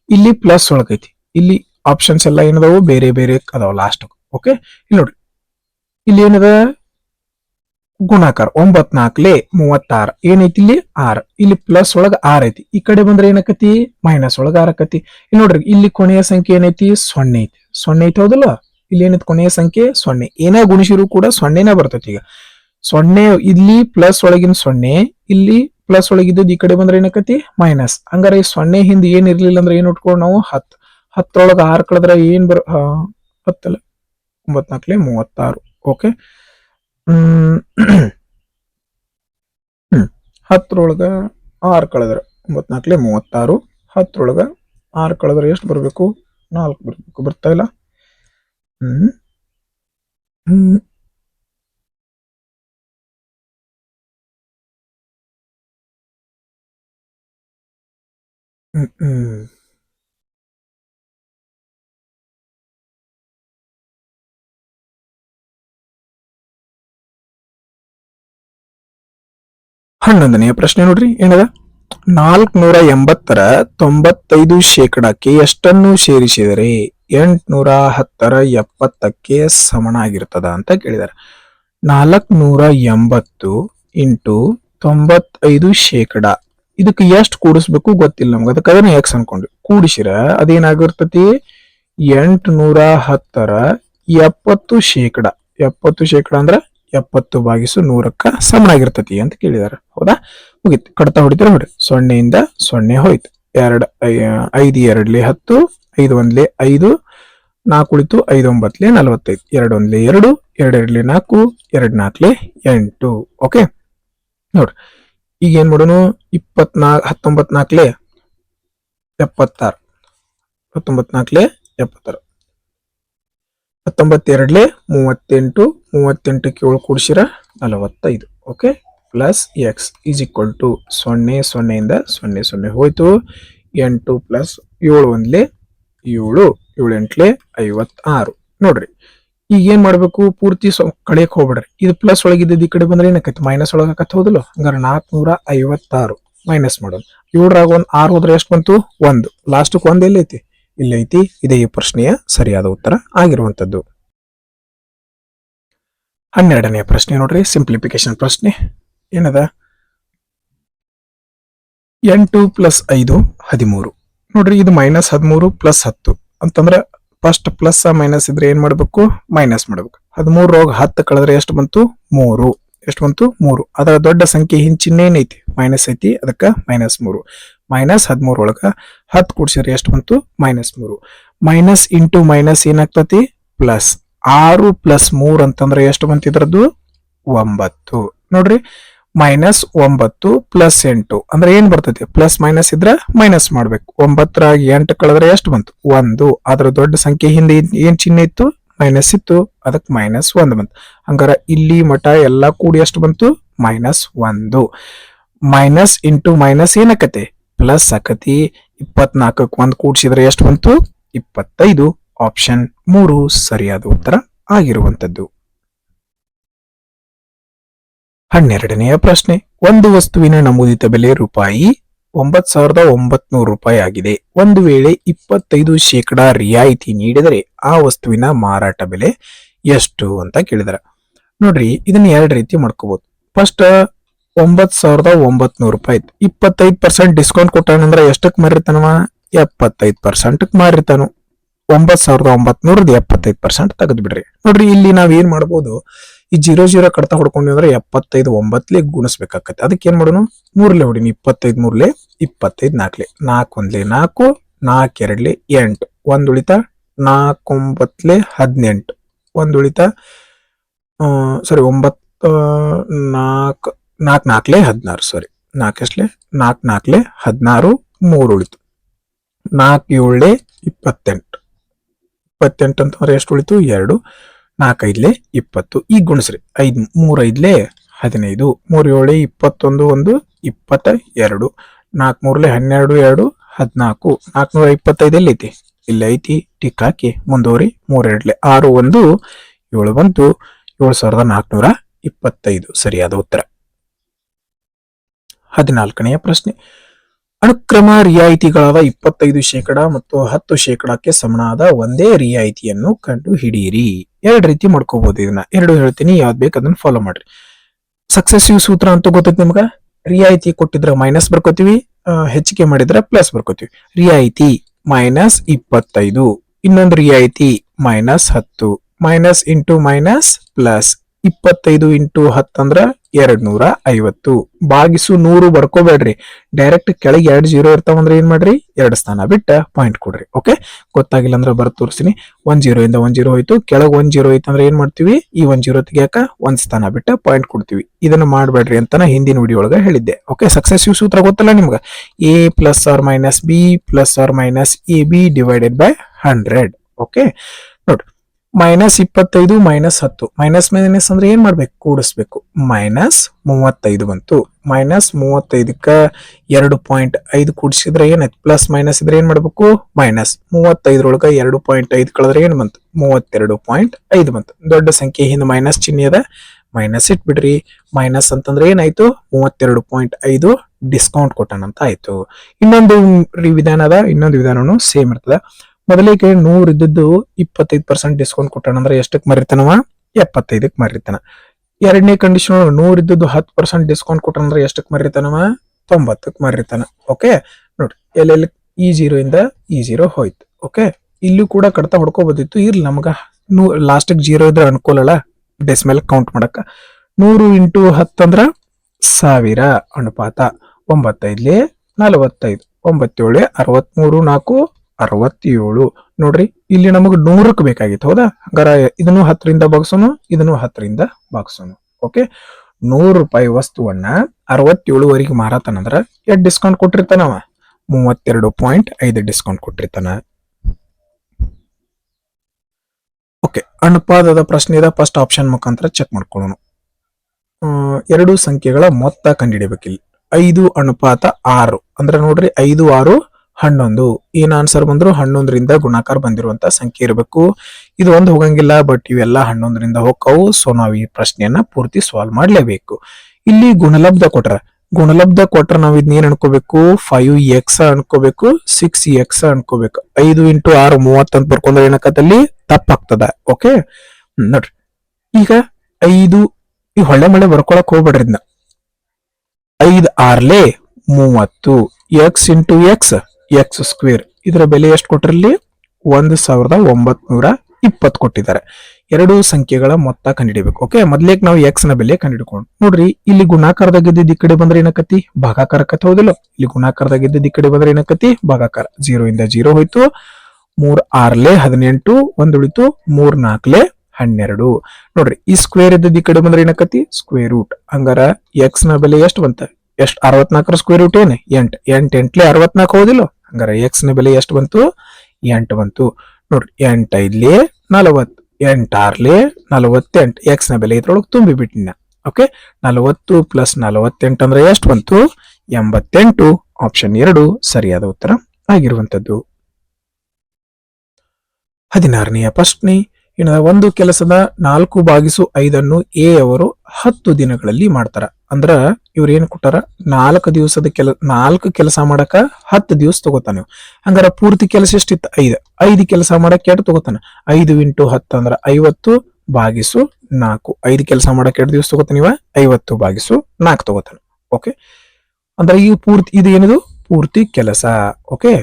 ಇಲ್ಲಿ ಪ್ಲಸ್ ಒಳಗೈತಿ. ಇಲ್ಲಿ ಆಪ್ಷನ್ಸ್ ಎಲ್ಲ ಏನದಾವು? ಬೇರೆ ಬೇರೆ ಅದಾವ ಲಾಸ್ಟ್. ಓಕೆ, ಇಲ್ಲಿ ನೋಡ್ರಿ, ಇಲ್ಲಿ ಏನದ? ಗುಣಾಕಾರ 9 4 36. ಏನೈತಿ ಇಲ್ಲಿ? 6. ಇಲ್ಲಿ ಪ್ಲಸ್ ಒಳಗ 6 ಐತಿ. ಈ ಕಡೆ ಬಂದ್ರೆ ಏನಕತಿ? ಮೈನಸ್ ಒಳಗ 6 ಆಕತಿ. ಇಲ್ಲಿ ನೋಡ್ರಿ, ಇಲ್ಲಿ ಕೊನೆಯ ಸಂಖ್ಯೆ ಏನೈತಿ? 0 ಐತಿ. 0 ಐತಿ, ಹೌದಲ್ಲ? ಇಲ್ಲಿ ಏನೈತಿ? ಕೊನೆಯ ಸಂಖ್ಯೆ 0. ಏನೇ ಗುಣಿಸಿರು ಕೂಡ 0ನೇ ಬರ್ತೈತಿ. ಈಗ 0 ಇಲ್ಲಿ ಪ್ಲಸ್ ಒಳಗಿನ 0, ಇಲ್ಲಿ ಪ್ಲಸ್ ಒಳಗಿದ್ದು ಈ ಕಡೆ ಬಂದ್ರೆ ಏನಕತಿ? ಮೈನಸ್. ಹಂಗಾರೆ ಈ 0 ಹಿಂದೆ ಏನ್ ಇರ್ಲಿಲ್ಲ ಅಂದ್ರೆ ಏನ್ ಉಟ್ಕೊಂಡು ನಾವು 10. 10ರೊಳಗ 6 ಕಳೆದ್ರೆ ಏನ್ 10 ಅಲ್ಲ, 9 4 36. ಓಕೆ, 10ರೊಳಗ 6 ಕಳೆದ್ರೆ 9 4 36. 10ರೊಳಗ 6 ಕಳೆದ್ರೆ ಎಷ್ಟು ಬರ್ಬೇಕು? 4 ಬರ್ಬೇಕು. ಬರ್ತಾ ಇಲ್ಲ. ಹನ್ನೊಂದನೆಯ ಪ್ರಶ್ನೆ ನೋಡ್ರಿ, ಏನದ? 480ರ 95 ಶೇಕಡಕ್ಕೆ ಎಷ್ಟನ್ನು ಸೇರಿಸಿದರೆ 810ರ 70ಕ್ಕೆ ಸಮನಾಗಿರ್ತದ ಅಂತ ಕೇಳಿದಾರೆ. 480 ಇಂಟು 95 ಶೇಕಡ, ಇದಕ್ಕೆ ಎಷ್ಟು ಕೂಡಿಸ್ಬೇಕು ಗೊತ್ತಿಲ್ಲ ನಮ್ಗೆ, ಅದಕ್ಕೆ ಅದನ್ನ ಎಕ್ಸ್ ಅನ್ಕೊಂಡ್ವಿ. ಕೂಡಿಸಿರ ಅದೇನಾಗಿರ್ತತಿ 810ರ 70 ಶೇಕಡ. 70 ಶೇಕಡ ಅಂದ್ರೆ 70/100ಕ್ಕ ಸಮನಾಗಿರ್ತತಿ ಅಂತ ಕೇಳಿದಾರೆ. ಹೌದಾ? ಮುಗಿತು. ಕಡ್ತಾ ಹೊಡಿತೀರ ಹೊಡಿ. 0ಇಂದ 0 ಹೋಯ್ತು. 5 2 10, 5 1 5, 4 ಉಳಿತು, 5 9 45, 2 1 2, 2 2 4, 2 4 8. ಓಕೆ ನೋಡ್ರಿ, ಈಗ ಏನ್ ಮಾಡೋಣ, 19 4 76, 19 4 76, 19 2 38, 38ಕ್ಕೆ 7 ಕೂಡಿಸಿರ 45. Okay, plus x is equal to 0 0ಇಂದ 0 0 ಹೋಯ್ತು. 8 ಪ್ಲಸ್ 7 1 7, 7 8 56. ನೋಡ್ರಿ, ಈಗ ಏನ್ ಮಾಡ್ಬೇಕು, ಪೂರ್ತಿ ಕಳೆಯಕ್ ಹೋಗ್ಬಿಡ್ರಿ. ಇದು ಪ್ಲಸ್ ಒಳಗಿದ್ದು ಈ ಕಡೆ ಬಂದ್ರೆ ಏನಕ್ಕೈತಿ, ಮೈನಸ್ ಒಳಗ ಆಕತ್. ಹೌದಲ್ಲ? ಹಂಗಾರೆ 456 ಮೈನಸ್ ಮಾಡೋದು. 7ರಾಗ 1 6 ಹೋದ್ರೆ ಎಷ್ಟು ಬಂತು? 1. ಲಾಸ್ಟಕ್ಕೆ 1 ಎಲ್ಲೈತಿ? ಇಲ್ಲೈತಿ. ಇದೇ ಈ ಪ್ರಶ್ನೆಯ ಸರಿಯಾದ ಉತ್ತರ ಆಗಿರುವಂತದ್ದು. 12ನೇ ಪ್ರಶ್ನೆ ನೋಡ್ರಿ, ಸಿಂಪ್ಲಿಫಿಕೇಶನ್ ಪ್ರಶ್ನೆ ಏನದ? 8 + 5 13. ನೋಡ್ರಿ, ಇದು -13 + 10 ಅಂತಂದ್ರೆ ಫಸ್ಟ್ ಪ್ಲಸ್ ಮೈನಸ್ ಇದ್ರೆ ಏನ್ ಮಾಡ್ಬೇಕು? ಮೈನಸ್ ಮಾಡ್ಬೇಕು. 13 10 ಕಳೆದ್ರೆ ಎಷ್ಟು ಬಂತು? 3. ಎಷ್ಟು ಬಂತು? 3. ಅದರ ದೊಡ್ಡ ಸಂಖ್ಯೆ ಹಿಂಚಿನ ಏನೈತಿ? ಮೈನಸ್ ಐತಿ, ಅದಕ್ಕ -3. -13 ಒಳಗ 10 ಕೂಡಿಸಿದ್ರೆ ಎಷ್ಟು ಬಂತು? -3. ಮೈನಸ್ ಇಂಟು ಮೈನಸ್ ಏನಾಗ್ತತಿ? ಪ್ಲಸ್. 6 + 3 ಅಂತಂದ್ರೆ ಎಷ್ಟು ಬಂತು ಇದ್ರದ್ದು? 9. ನೋಡ್ರಿ, -9 + 8 ಅಂದ್ರೆ ಏನ್ ಬರ್ತೈತಿ? ಪ್ಲಸ್ ಮೈನಸ್ ಇದ್ರ ಮೈನಸ್ ಮಾಡ್ಬೇಕು. 9ರಾಗ 8 ಕಳೆದ್ರೆ ಎಷ್ಟು ಬಂತು? 1. ಅದ್ರ ದೊಡ್ಡ ಸಂಖ್ಯೆ ಹಿಂದೆ ಏನ್ ಚಿಹ್ನೆ ಇತ್ತು? ಮೈನಸ್ ಇತ್ತು, ಅದಕ್ಕೆ -1 ಬಂತು. ಹಂಗಾರ ಇಲ್ಲಿ ಮಠ ಎಲ್ಲಾ ಕೂಡಿ ಎಷ್ಟು ಬಂತು? -1. ಮೈನಸ್ ಇಂಟು ಮೈನಸ್ ಏನಕತಿ? ಪ್ಲಸ್ ಆಕತಿ. 24ಕ್ಕೆ 1 ಕೂಡಿಸಿದ್ರೆ ಎಷ್ಟು ಬಂತು? 25. ಆಪ್ಷನ್ 3 ಸರಿಯಾದ ಉತ್ತರ ಆಗಿರುವಂತದ್ದು. 12ನೆಯ ಪ್ರಶ್ನೆ, ಒಂದು ವಸ್ತುವಿನ ನಮೂದಿತ ಬೆಲೆ ರೂಪಾಯಿ 9,900 ಆಗಿದೆ. ಒಂದು ವೇಳೆ 25% ರಿಯಾಯಿತಿ ನೀಡಿದರೆ ಆ ವಸ್ತುವಿನ ಮಾರಾಟ ಬೆಲೆ ಎಷ್ಟು ಅಂತ ಕೇಳಿದಾರೆ. ನೋಡ್ರಿ, ಇದನ್ನ 2 ರೀತಿ ಮಾಡ್ಕೋಬಹುದು. ಫಸ್ಟ್ 9,900 ಇತ್ತು. 25% ಡಿಸ್ಕೌಂಟ್ ಕೊಟ್ಟಾನಂದ್ರ ಎಷ್ಟಕ್ ಮಾರಿರ್ತಾನವ? 75% ಮಾರಿರ್ತಾನು. 9,900 75% ತೆಗೆದು ಬಿಡ್ರಿ. ನೋಡ್ರಿ, ಇಲ್ಲಿ ನಾವ್ ಏನ್ ಮಾಡ್ಬೋದು, ಈ 0 ಕಡ್ತಾ ಹೊಡ್ಕೊಂಡ್ವಿ ಅಂದ್ರೆ 75 9 ಗುಣಿಸ್ಬೇಕಾಗತ್ತೆ. ಅದಕ್ಕೆ ಏನ್ ಮಾಡೋಣ? 3 ಹೊಡಿನಿ. 25 3 25 4 4 1 4 4 2 8 1 ಉಳಿತ 4 9 18 1 ಉಳಿತ ಸಾರಿ 9 4 4 4 16 ಸಾರಿ 4 ಎಷ್ಟಲೆ 4 4 16 3 ಉಳಿತು 4 7 28 28 ಅಂತಂದ್ರೆ ಎಷ್ಟು ಉಳಿತು? 2 4 5 20. ಈಗ ಗುಣಿಸ್ರಿ. 5 3 5 15 3 7 21 1 22 4 3 12 2 14 425 ಎಲ್ಲೈತಿ? ಇಲ್ಲ ಐತಿ. ಟಿಕ್ ಹಾಕಿ ಮುಂದುವರಿ. 3 2 6 1 7 ಬಂತು. 7,425 ಸರಿಯಾದ ಉತ್ತರ. 14ನೆಯ ಪ್ರಶ್ನೆ, ಅನುಕ್ರಮ ರಿಯಾಯಿತಿಗಳಾದ 25% ಮತ್ತು 10%ಕ್ಕೆ ಸಮನಾದ ಒಂದೇ ರಿಯಾಯಿತಿಯನ್ನು ಕಂಡು ಹಿಡಿಯಿರಿ. 2 ರೀತಿ ಮಾಡ್ಕೋಬಹುದು. ಇದನ್ನ 2 ಹೇಳ್ತೀನಿ, ಯಾವ್ದು ಬೇಕು ಅದನ್ನ ಫಾಲೋ ಮಾಡ್ರಿ. ಸಕ್ಸೆಸಿವ್ ಸೂತ್ರ ಅಂತ ಗೊತ್ತೈತಿ ನಿಮ್ಗ. ರಿಯಾಯಿತಿ ಕೊಟ್ಟಿದ್ರೆ ಮೈನಸ್ ಬರ್ಕೋತೀವಿ, ಹೆಚ್ಚಿಗೆ ಮಾಡಿದ್ರೆ ಪ್ಲಸ್ ಬರ್ಕೋತೀವಿ. ರಿಯಾಯಿತಿ -25, ಇನ್ನೊಂದು ರಿಯಾಯಿತಿ -10, minus into minus plus. 25 into 10 ಅಂದ್ರ 250. ಭಾಗಿಸು 100 ಬರ್ಕೋಬೇಡ್ರಿ. ಡೈರೆಕ್ಟ್ ಕೆಳಗೆ 2 0 ಇರ್ತಾವಂದ್ರೆ ಏನ್ ಮಾಡ್ರಿ? 2 ಸ್ಥಾನ ಬಿಟ್ಟ ಪಾಯಿಂಟ್ ಕೊಡ್ರಿ. ಓಕೆ, ಗೊತ್ತಾಗಿಲ್ಲ ಅಂದ್ರೆ ಬರ್ ತೋರಿಸ್ತೀನಿ. 1 0 ಇಂದ 1 0 ಹೋಯ್ತು. ಕೆಳಗೆ 1 0 ಐತೆ ಅಂದ್ರೆ ಏನ್ ಮಾಡ್ತೀವಿ? ಈ 1 0 ತೆಗಿಯಾಕ 1 ಸ್ಥಾನ ಬಿಟ್ಟ ಪಾಯಿಂಟ್ ಕೊಡ್ತೀವಿ. ಇದನ್ನ ಮಾಡ್ಬೇಡ್ರಿ ಅಂತ ನಾ ಹಿಂದಿನ ವಿಡಿಯೋ ಒಳಗ ಹೇಳಿದ್ದೆ. ಓಕೆ, ಸಕ್ಸೆಸಿವ್ ಸೂತ್ರ ಗೊತ್ತಲ್ಲ ನಿಮ್ಗ. A + or - B + or - AB divided by 100. Okay, ನೋಡ್ರಿ, -25 -10 ಮೈನಸ್ ಮೈನಸ್ ಅಂದ್ರೆ ಏನ್ ಮಾಡ್ಬೇಕು? ಕೂಡಿಸ್ಬೇಕು. -35 ಬಂತು. -35ಕ್ಕ 2.5 ಕೂಡಿಸಿದ್ರೆ ಏನಾಯ್ತು? ಪ್ಲಸ್ ಮೈನಸ್ ಇದ್ರೆ ಏನ್ ಮಾಡ್ಬೇಕು? ಮೈನಸ್. 35ರೊಳಗ 2.5 ಕಳೆದ್ರೆ ಏನ್ ಬಂತು? 32.5 ಬಂತು. ದೊಡ್ಡ ಸಂಖ್ಯೆ ಹಿಂದೆ ಮೈನಸ್ ಚಿಹ್ನೆ ಅದ, ಮೈನಸ್ ಇಟ್ಬಿಡ್ರಿ. ಮೈನಸ್ ಅಂತಂದ್ರೆ ಏನಾಯ್ತು? 32.5 ಡಿಸ್ಕೌಂಟ್ ಕೊಟ್ಟಾನಂತ ಆಯ್ತು. ಇನ್ನೊಂದು ಇನ್ನೊಂದು ವಿಧಾನನು ಸೇಮ್ ಇರ್ತದ. ಮೊದಲಿಗೆ 100 ಇದ್ದದ್ದು 25% ಡಿಸ್ಕೌಂಟ್ ಕೊಟ್ಟಾನ ಅಂದ್ರೆ ಎಷ್ಟಕ್ಕೆ ಮರಿತಾನವ? 75ಕ್ಕೆ ಮರಿತಾನ. ಎರಡನೇ ಕಂಡೀಷನ್ 100 ಇದ್ದದ್ದು 10% ಡಿಸ್ಕೌಂಟ್ ಕೊಟ್ಟಾನಂದ್ರೆ ಎಷ್ಟಕ್ಕೆ ಮರಿತಾನವ? 90ಕ್ಕೆ ಮರಿತಾನ. ಓಕೆ ನೋಡ್ರಿ, ಎಲ್ಲೆಲ್ಲಿ ಈ 0 ಇಂದ ಈ 0 ಹೋಯ್ತು. ಓಕೆ, ಇಲ್ಲೂ ಕೂಡ ಕಡ್ತಾ ಹೊಡ್ಕೋಬೋದಿತ್ತು, ಇರ್ಲಿ ನಮಗ ಲಾಸ್ಟಿಗೆ 0 ಇದ್ರೆ ಅನುಕೂಲ ಅಲ್ಲ ಡೆಸಿಮಲ್ ಕೌಂಟ್ ಮಾಡಕ. 100 ಇಂಟು 10 ಅಂದ್ರ 1000 ಅನುಪಾತ 9 45 9 63 4 67. ನೋಡ್ರಿ, ಇಲ್ಲಿ ನಮಗ್ 100ಕ್ಕೆ ಬೇಕಾಗಿತ್ತು, ಹೌದಾ? ಹಂಗಾರ ಇದನ್ನು 10ರಿಂದ ಭಾಗಿಸೋನು, ಇದನ್ನು 10ರಿಂದ ಭಾಗಿಸೋನು. ಓಕೆ, 100 ರೂಪಾಯಿ ವಸ್ತುವನ್ನ 67ವರೆಗೆ ಮಾರಾತನಂದ್ರ ಎಷ್ಟು ಡಿಸ್ಕೌಂಟ್ ಕೊಟ್ಟಿರ್ತಾನವ? 32.5 ಡಿಸ್ಕೌಂಟ್ ಕೊಟ್ಟಿರ್ತಾನ. ಓಕೆ, ಅನುಪಾತದ ಪ್ರಶ್ನೆದ ಫಸ್ಟ್ ಆಪ್ಷನ್ ಮುಖಾಂತರ ಚೆಕ್ ಮಾಡ್ಕೊಳ್ಳೋಣ. ಎರಡು ಸಂಖ್ಯೆಗಳ ಮೊತ್ತ ಕಂಡುಹಿಡಿಬೇಕಿಲ್ಲಿ. 5 ಅನುಪಾತ 6 ಅಂದ್ರೆ ನೋಡ್ರಿ, 5 6 11. ಏನ್ ಆನ್ಸರ್ ಬಂದ್ರು 11ರಿಂದ ಗುಣಾಕಾರ ಬಂದಿರುವಂತ ಸಂಖ್ಯೆ ಇರಬೇಕು. ಇದು ಒಂದು ಹೋಗಂಗಿಲ್ಲ, ಬಟ್ ಇವೆಲ್ಲ 11ರಿಂದ ಹೋಗ್ತಾವು. ಸೊ ನಾವ್ ಈ ಪ್ರಶ್ನೆಯನ್ನ ಪೂರ್ತಿ ಸಾಲ್ವ್ ಮಾಡ್ಲೇಬೇಕು. ಇಲ್ಲಿ ಗುಣಲಬ್ಧ ಕೊಟ್ರ ನಾವ್ ಇದನ್ನ ಏನ್ ಅನ್ಕೋಬೇಕು? 5x ಅನ್ಕೋಬೇಕು, 6x ಅನ್ಕೋಬೇಕು. 5 ಇಂಟು 6 30 ಅಂತ ಬರ್ಕೊಂಡ್ರೆ ಏನಕ್ಕಲ್ಲಿ ತಪ್ಪಾಗ್ತದ. ಓಕೆ ನೋಡ್ರಿ, ಈಗ 5 ಈ ಹೊಳ್ಳೆ ಮಳೆ ಬರ್ಕೊಳಕ್ ಹೋಗ್ಬೇಡ್ರಿ. ಇದನ್ನ 5 6 30 x ಇಂಟು x ಸ್ಕ್ವೇರ್. ಇದರ ಬೆಲೆ ಎಷ್ಟು ಕೊಟ್ರಲ್ಲಿ? 1920 ಕೊಟ್ಟಿದ್ದಾರೆ. ಎರಡು ಸಂಖ್ಯೆಗಳ ಮೊತ್ತ ಕಂಡುಹಿಡಿಬೇಕು. ಓಕೆ, ಮೊದ್ಲೇಕ್ ನಾವು x ನ ಬೆಲೆ ಕಂಡುಹಿಡ್ಕೊಂಡು ನೋಡ್ರಿ, ಇಲ್ಲಿ ಗುಣಾಕಾರದಾಗಿದ್ದ ಈ ಕಡೆ ಬಂದ್ರೆ ಏನಕ್ಕತಿ? ಭಾಗಾಕಾರ ಆಕತಿ, ಹೌದಿಲ್ಲ? ಇಲ್ಲಿ ಗುಣಾಕಾರದಾಗಿದ್ದ ಈ ಕಡೆ ಬಂದ್ರೆ ಏನಕ್ಕತಿ? ಭಾಗಾಕಾರ. 0 ಇಂದ 0 ಹೋಯ್ತು. 3 6 18 1 ಉಳಿತು. 3 4 12. ನೋಡ್ರಿ, ಈ ಸ್ಕ್ವೇರ್ ಇದ್ದದ್ದು ಈ ಕಡೆ ಬಂದ್ರೆ ಏನಕ್ಕತಿ? Square root. ಹಂಗಾರ x ನ ಬೆಲೆ ಎಷ್ಟು ಬಂತ? ಎಷ್ಟು? 64 ಸ್ಕ್ವೇರ್ ರೂಟ್ ಏನ್? 8 8 8 64 ಹೌದಿಲ್ಲ? ಹಂಗಾರ x ನ ಬೆಲೆ ಎಷ್ಟು ಬಂತು? 8 ಬಂತು. ನೋಡ್ರಿ, 8 5 40 8 6 48. x ನ ಬೆಲೆ ಇದ್ರೊಳಗೆ ತುಂಬಿ ಬಿಟ್ಟಿನ. ಓಕೆ, 40 ಪ್ಲಸ್ 48 ಅಂದ್ರೆ ಎಷ್ಟು ಬಂತು? 88. ಆಪ್ಷನ್ 2 ಸರಿಯಾದ ಉತ್ತರ ಆಗಿರುವಂತದ್ದು. 16ನೆಯ ಪ್ರಶ್ನೆ. ಒಂದು ಕೆಲಸದ 4/5 ಎ ಅವರು 10 ದಿನಗಳಲ್ಲಿ ಮಾಡ್ತಾರ. ಅಂದ್ರ ಇವ್ರ ಏನ್ ಕೊಟ್ಟಾರ? 4 ಕೆಲಸ ಮಾಡಕ 10 ದಿವಸ ತಗೋತಾನ. ಹಂಗಾರ ಪೂರ್ತಿ ಕೆಲಸ ಎಷ್ಟಿತ್ತು? 5 ಕೆಲಸ ಮಾಡಕ್ ಎಷ್ಟು ತಗೋತಾನ? 5 ಇಂಟು 10 ಅಂದ್ರ 50/4. 5 ಕೆಲಸ ಮಾಡಕ್ ಎಷ್ಟು ದಿವಸ ತಗೋತಾನ ಇವ? 50/4 ತಗೋತಾನ. ಓಕೆ, ಅಂದ್ರೆ ಈ ಪೂರ್ತಿ ಇದು ಏನಿದು? ಪೂರ್ತಿ ಕೆಲಸ. ಓಕೆ,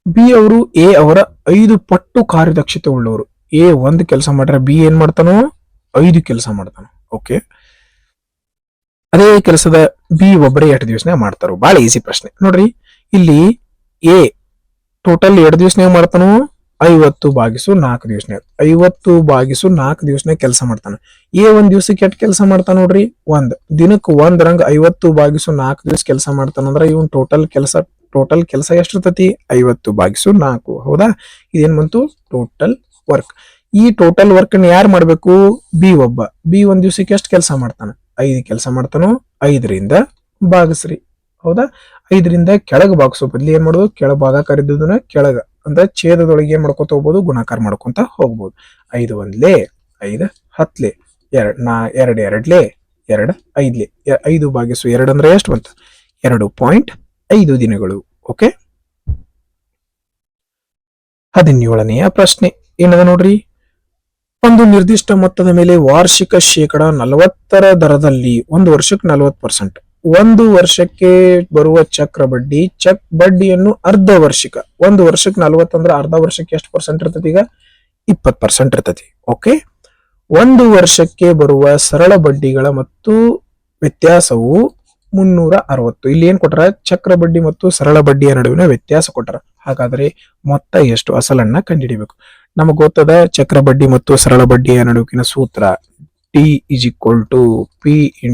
ಬಿ ಅವರು ಎ ಅವರ 5 ಪಟ್ಟು ಕಾರ್ಯದಕ್ಷತೆ ಉಳ್ಳವರು. ಎ 1 ಕೆಲಸ ಮಾಡ್ರೆ ಬಿ ಏನ್ ಮಾಡ್ತಾನೋ? 5 ಕೆಲಸ ಮಾಡ್ತಾನ. ಓಕೆ, ಅದೇ ಕೆಲಸದ ಬಿ ಒಬ್ಬರೇ 2 ದಿವಸನಾಗ ಮಾಡ್ತಾರೋ? ಬಹಳ ಈಸಿ ಪ್ರಶ್ನೆ ನೋಡ್ರಿ. ಇಲ್ಲಿ ಎ ಟೋಟಲ್ 2 ದಿವಸನಾಗ ಮಾಡ್ತಾನೋ? 50/4 ದಿವಸನಾಗ. 50/4 ದಿವಸನಾಗ ಕೆಲಸ ಮಾಡ್ತಾನ. ಎ 1 ದಿವಸಕ್ಕೆ ಎಷ್ಟು ಕೆಲಸ ಮಾಡ್ತಾನ ನೋಡ್ರಿ? 1 ದಿನಕ್ಕೆ 1 ರಂಗ 50/4 ದಿವಸ ಕೆಲಸ ಮಾಡ್ತಾನ. ಅಂದ್ರೆ ಇವನ್ ಟೋಟಲ್ ಕೆಲಸ ಎಷ್ಟಿರ್ತತಿ? 50/4. ಹೌದಾ? ಇದೇನ್ ಬಂತು? Total work. ಈ ಟೋಟಲ್ ವರ್ಕ್ ಯಾರು ಮಾಡ್ಬೇಕು? ಬಿ ಒಬ್ಬ. ಬಿ 1 ದಿವಸಕ್ಕೆ ಎಷ್ಟು ಕೆಲಸ ಮಾಡ್ತಾನ? 5 ಕೆಲಸ ಮಾಡ್ತಾನೋ? 5ರಿಂದ ಭಾಗಿಸ್ರಿ. ಹೌದಾ? 5ರಿಂದ ಕೆಳಗೆ ಭಾಗಿಸೋ ಬದ್ಲಿ ಏನ್ ಮಾಡೋದು? ಕೆಳಗೆ ಭಾಗಾಕಾರ ಇದ್ದದನ್ನ ಕೆಳಗ ಅಂದ್ರೆ ಛೇದದೊಳಗೆ ಏನ್ ಮಾಡ್ಕೊತ ಹೋಗ್ಬೋದು? ಗುಣಾಕಾರ ಮಾಡ್ಕೊಂತ ಹೋಗ್ಬೋದು. 5 1 5 10 2 2 2 5 5/2 ಅಂದ್ರೆ ಎಷ್ಟು ಬಂತ? 2.5 ದಿನಗಳು. ಓಕೆ, 17ನೆಯ ಪ್ರಶ್ನೆ ಏನದ ನೋಡ್ರಿ. ಒಂದು ನಿರ್ದಿಷ್ಟ ಮೊತ್ತದ ಮೇಲೆ ವಾರ್ಷಿಕ 40% ದರದಲ್ಲಿ 1 ವರ್ಷಕ್ಕೆ 40%. 1 ವರ್ಷಕ್ಕೆ ಬರುವ ಚಕ್ರ ಬಡ್ಡಿಯನ್ನು ಅರ್ಧ ವರ್ಷಿಕ. 1 ವರ್ಷಕ್ಕೆ 40 ಅಂದ್ರೆ ಅರ್ಧ ವರ್ಷಕ್ಕೆ ಎಷ್ಟು ಪರ್ಸೆಂಟ್ ಇರ್ತತಿ? ಈಗ 20% ಇರ್ತತಿ. ಓಕೆ, 1 ವರ್ಷಕ್ಕೆ ಬರುವ ಸರಳ ಬಡ್ಡಿಗಳ ಮತ್ತು ವ್ಯತ್ಯಾಸವು 360. ಇಲ್ಲಿ ಏನ್ ಕೊಟ್ಟಾರ? ಚಕ್ರ ಬಡ್ಡಿ ಮತ್ತು ಸರಳ ಬಡ್ಡಿಯ ನಡುವಿನ ವ್ಯತ್ಯಾಸ ಕೊಟ್ಟಾರ. ಹಾಗಾದ್ರೆ ಮೊತ್ತ ಎಷ್ಟು? ಅಸಲನ್ನ ಕಂಡುಹಿಡಿಬೇಕು. ನಮಗ್ ಗೊತ್ತದ ಚಕ್ರ ಬಡ್ಡಿ ಮತ್ತು ಸರಳ ಬಡ್ಡಿಯ ನಡುವಿನ ಸೂತ್ರ T = P ×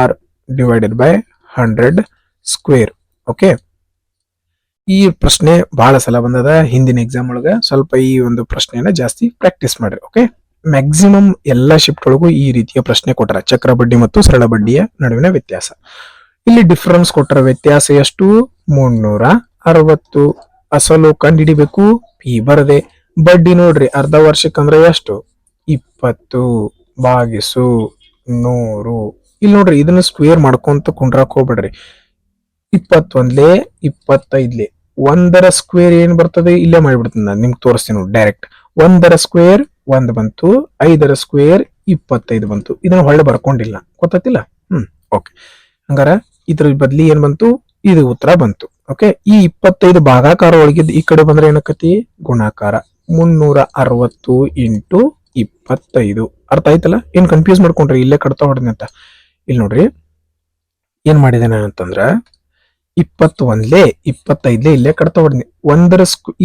R / 100 square. Okay, ಈ ಪ್ರಶ್ನೆ ಬಹಳ ಸಲ ಬಂದದ ಹಿಂದಿನ ಎಕ್ಸಾಮ್ ಒಳಗ. ಸ್ವಲ್ಪ ಈ ಒಂದು ಪ್ರಶ್ನೆಯನ್ನ ಜಾಸ್ತಿ ಪ್ರಾಕ್ಟೀಸ್ ಮಾಡ್ರಿ. ಓಕೆ, ಮ್ಯಾಕ್ಸಿಮಮ್ ಎಲ್ಲಾ ಶಿಫ್ಟ್ ಒಳಗೂ ಈ ರೀತಿಯ ಪ್ರಶ್ನೆ ಕೊಟ್ಟಾರ. ಚಕ್ರ ಬಡ್ಡಿ ಮತ್ತು ಸರಳ ಬಡ್ಡಿಯ ನಡುವಿನ ವ್ಯತ್ಯಾಸ. ಇಲ್ಲಿ ಡಿಫರೆನ್ಸ್ ಕೊಟ್ಟರ. ವ್ಯತ್ಯಾಸ ಎಷ್ಟು? 360. ಅಸಲು ಕಂಡುಹಿಡಿಬೇಕು. ಪಿ ಬರದೆ. ಬಡ್ಡಿ ನೋಡ್ರಿ, ಅರ್ಧ ವರ್ಷಕ್ಕೆ ಅಂದ್ರೆ ಎಷ್ಟು? 20/100. ಇಲ್ಲಿ ನೋಡ್ರಿ ಇದನ್ನ ಸ್ಕ್ವೇರ್ ಮಾಡ್ಕೊಂತ ಕುಂಡ್ರಾಕ್ ಹೋಗ್ಬೇಡ್ರಿ. 21 25 ಒಂದರ ಸ್ಕ್ವೇರ್ ಏನ್ ಬರ್ತದೆ ಇಲ್ಲೇ ಮಾಡಿಬಿಡ್ತೀನಿ ನಾನು ನಿಮ್ಗೆ ತೋರಿಸ್ತೀನಿ ನೋಡಿ ಡೈರೆಕ್ಟ್. ಒಂದರ ಸ್ಕ್ವೇರ್ 1 ಬಂತು, 5ರ ಸ್ಕ್ವೇರ್ 25 ಬಂತು. ಇದನ್ನ ಹೊಳ್ಳೆ ಬರ್ಕೊಂಡಿಲ್ಲ, ಗೊತ್ತಿಲ್ಲ. ಓಕೆ, ಹಂಗಾರ ಇದ್ರ ಬದ್ಲಿ ಏನ್ ಬಂತು, ಇದು ಉತ್ತರ ಬಂತು. ಓಕೆ, ಈ 25 ಭಾಗಾಕಾರ ಒಳಗಿದ್ ಈ ಕಡೆ ಬಂದ್ರೆ ಏನಕ್ಕತಿ ಗುಣಾಕಾರ. 360 ಇಂಟು 25. ಅರ್ಥ ಆಯ್ತಲ್ಲ? ಏನ್ ಕನ್ಫ್ಯೂಸ್ ಮಾಡ್ಕೊಂಡ್ರಿ ಇಲ್ಲೇ ಕಡ್ತಾ ಹೊಡ್ನಿ ಅಂತ. ಇಲ್ಲಿ ನೋಡ್ರಿ ಏನ್ ಮಾಡಿದೆ ನಾನು ಅಂತಂದ್ರ 21 25 ಇಲ್ಲೇ ಕಡ್ತಾ ಹೊಡ್ನಿ.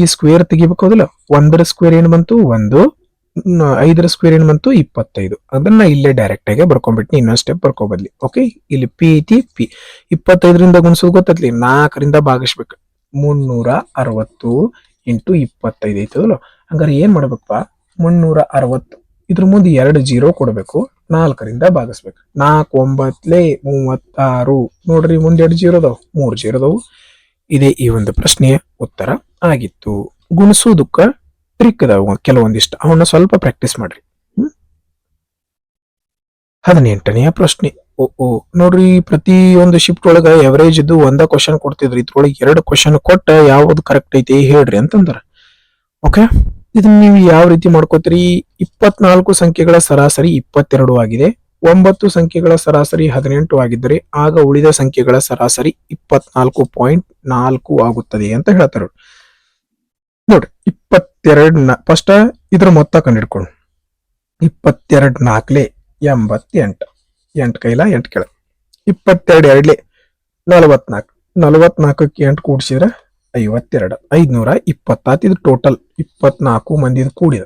ಈ ಸ್ಕ್ವೇರ್ ತೆಗಿಬೇಕಾದಿಲ್ಲ. 1ರ ಸ್ಕ್ವೇರ್ ಏನ್ ಬಂತು 1, 5ರ ಸ್ಕ್ವೇರ್ ಏನ್ ಬಂತು 25. ಅದನ್ನ ಇಲ್ಲೇ ಡೈರೆಕ್ಟ್ ಆಗಿ ಬರ್ಕೊಂಡ್ಬಿಟ್ನಿ, ಇನ್ನೊಂದ್ ಸ್ಟೆಪ್ ಬರ್ಕೋಬದ್ಲಿ. ಓಕೆ, ಇಲ್ಲಿ ಪಿ ಐತಿ, ಪಿ 25ರಿಂದ ಗುಣಿಸೋದು ಗೊತ್ತತ್ಲಿ, 4ರಿಂದ ಭಾಗಿಸ್ಬೇಕು. 360 ಇಂಟು 25 ಐತದಲ್ಲ. ಹಂಗಾರೆ ಏನ್ ಮಾಡ್ಬೇಕಪ್ಪ, 360 ಇದ್ರ ಮುಂದೆ 2 0 ಕೊಡ್ಬೇಕು, 4ರಿಂದ ಭಾಗಿಸ್ಬೇಕು. 4 9 36. ನೋಡ್ರಿ ಮುಂದೆ 2 0 ಅದಾವ, 3 0 ಅದಾವು. ಇದೇ ಈ ಒಂದು ಪ್ರಶ್ನೆಯ ಉತ್ತರ ಆಗಿತ್ತು. ಗುಣಿಸೋದಕ್ಕ ಟ್ರಿಕ್ ಅದಾವ ಕೆಲವೊಂದಿಷ್ಟು, ಅವನ್ನ ಸ್ವಲ್ಪ ಪ್ರಾಕ್ಟೀಸ್ ಮಾಡ್ರಿ. 18ನೆಯ ಪ್ರಶ್ನೆ. ನೋಡ್ರಿ ಪ್ರತಿ ಒಂದು ಶಿಫ್ಟ್ ಒಳಗ ಎವರೇಜ್ ಇದ್ದು ಒಂದ ಕ್ವಶನ್ ಕೊಡ್ತಿದ್ರಿ, ಇದ್ರೊಳಗೆ 2 ಕ್ವಶನ್ ಕೊಟ್ಟ ಯಾವ್ದು ಕರೆಕ್ಟ್ ಐತಿ ಹೇಳ್ರಿ ಅಂತಂದ್ರ. ಓಕೆ, ಇದನ್ನ ನೀವು ಯಾವ ರೀತಿ ಮಾಡ್ಕೋತೀರಿ? 24 ಸಂಖ್ಯೆಗಳ ಸರಾಸರಿ 22 ಆಗಿದೆ, 9 ಸಂಖ್ಯೆಗಳ ಸರಾಸರಿ 18 ಆಗಿದ್ದರೆ ಆಗ ಉಳಿದ ಸಂಖ್ಯೆಗಳ ಸರಾಸರಿ 24.4 ಆಗುತ್ತದೆ ಅಂತ ಹೇಳ್ತಾರೆ. ನೋಡ್ರಿ 22 ಫಸ್ಟ್ ಇದ್ರ ಮೊತ್ತ ಕಂಡಿಡ್ಕೊಂಡು 22 4 88, 8 ಕೈಲ 8 ಕೆಳ 22 2 44, 44ಕ್ಕೆ 8 ಕೂಡಿಸಿದ್ರೆ 52, 520. ಇದು ಟೋಟಲ್ 24 ಮಂದಿದ್ ಕೂಡಿದ.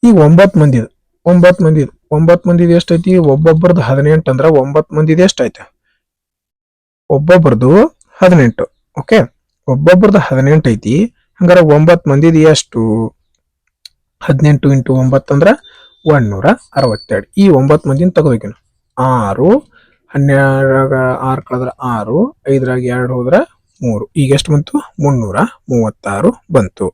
ಈಗ 9 ಮಂದಿದ್ 9 ಮಂದಿದ್ ಎಷ್ಟೈತಿ? ಒಬ್ಬೊಬ್ಬರದು 18 ಅಂದ್ರ 9 ಮಂದಿದ್ ಎಷ್ಟೈತೆ? ಒಬ್ಬೊಬ್ಬರದು 18. ಓಕೆ, ಒಬ್ಬೊಬ್ಬರದು 18 ಐತಿ. ಹಂಗಾರ 9 ಮಂದಿದ್ ಎಷ್ಟು? 18 ಇಂಟು 9 ಅಂದ್ರ 162. ಈ 9 ಮಂದಿನ ತಗೋಬೇಕು. 6 12 6 ಕಳೆದ್ರ 6, 5ರಾಗ 2 ಹೋದ್ರ 3. ಈಗ ಎಷ್ಟು ಬಂತು? 336 ಬಂತು.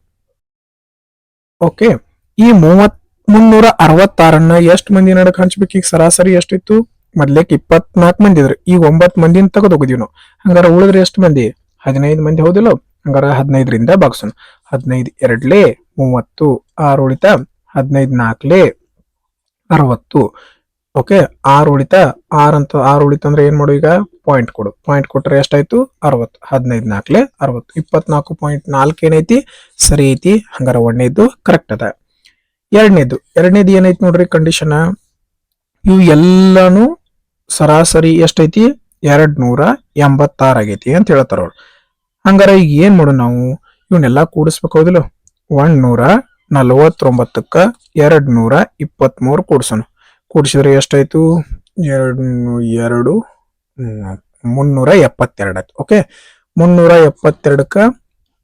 ಓಕೆ, ಈ 366 ಎಷ್ಟು ಮಂದಿ ನಡಕ್ ಹಂಚ್ಬೇಕು? ಈಗ ಸರಾಸರಿ ಎಷ್ಟಿತ್ತು? ಮೊದ್ಲೇಕ್ 24 ಮಂದಿ ಇದ್ರು, ಈಗ 9 ಮಂದಿನ ತಗದ್ ಹೋಗಿದೀವಿ ನಾವು. ಹಂಗಾರ ಉಳಿದ್ರೆ ಎಷ್ಟು ಮಂದಿ? 15 ಮಂದಿ ಹೌದಿಲ್ಲ? ಹಂಗಾರ 15ರಿಂದ ಭಾಗಿಸೋಣ. 15 2 30, 6 ಉಳಿತಾ 15 4 60. ಓಕೆ, 6 ಉಳಿತಾ 6 ಉಳಿತಂದ್ರೆ ಏನ್ ಮಾಡು? ಈಗ ಪಾಯಿಂಟ್ ಕೊಡು. ಪಾಯಿಂಟ್ ಕೊಟ್ರೆ ಎಷ್ಟಾಯ್ತು? 60. 15 4 60. 24.4 ಏನೈತಿ? ಸರಿ ಐತಿ. ಹಂಗಾರ 1ನೇದು ಕರೆಕ್ಟ್ ಅದ. 2ನೇದು ಏನೈತಿ ನೋಡ್ರಿ ಕಂಡೀಷನ್. ಇವು ಎಲ್ಲಾನು ಸರಾಸರಿ ಎಷ್ಟೈತಿ? 286 ಆಗೈತಿ ಅಂತ ಹೇಳ್ತಾರ ಅವ್ರು. ಹಂಗಾರ ಈಗ ಏನ್ ಮಾಡು ನಾವು? ಇವನ್ನೆಲ್ಲಾ ಕೂಡಿಸ್ಬೇಕು ಹೌದಿಲ್ಲ? 149ಕ್ಕ 223 ಕೂಡ್ಸೋಣ. ಕೂಡಿಸಿದ್ರೆ ಎಷ್ಟಾಯ್ತು? 2 372 ಆಯ್ತು. ಓಕೆ, 372ಕ್ಕ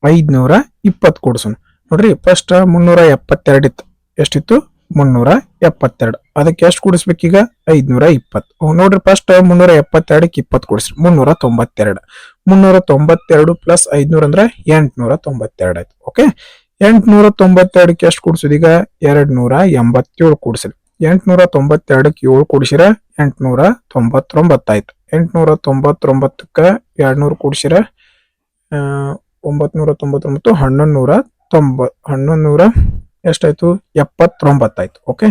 520 ಕೂಡ್ಸೋಣ. ನೋಡ್ರಿ ಫಸ್ಟ್ 372 ಇತ್ತು, ಎಷ್ಟಿತ್ತು? 372. ಅದಕ್ಕೆ ಎಷ್ಟು ಕೂಡಿಸ್ಬೇಕೀಗ? 520. ನೋಡ್ರಿ ಫಸ್ಟ್ 372ಕ್ಕೆ 20 ಕೂಡಿಸ್ರಿ, 392. 392 ಪ್ಲಸ್ 500 ಅಂದ್ರೆ 892 ಆಯ್ತು. ಓಕೆ, 892ಕ್ಕೆ ಎಷ್ಟು ಕೂಡಿಸೋದು? ಈಗ 287 ಕೂಡಿಸ್ರಿ. 892ಕ್ಕೆ 7 ಕೂಡಿಸಿರ 899 ಆಯ್ತು. 899ಕ್ಕೆ 200 ಕೂಡಿಸಿರ 999, 1190 ಎಷ್ಟಾಯ್ತು? 79 ಆಯ್ತು. ಓಕೆ,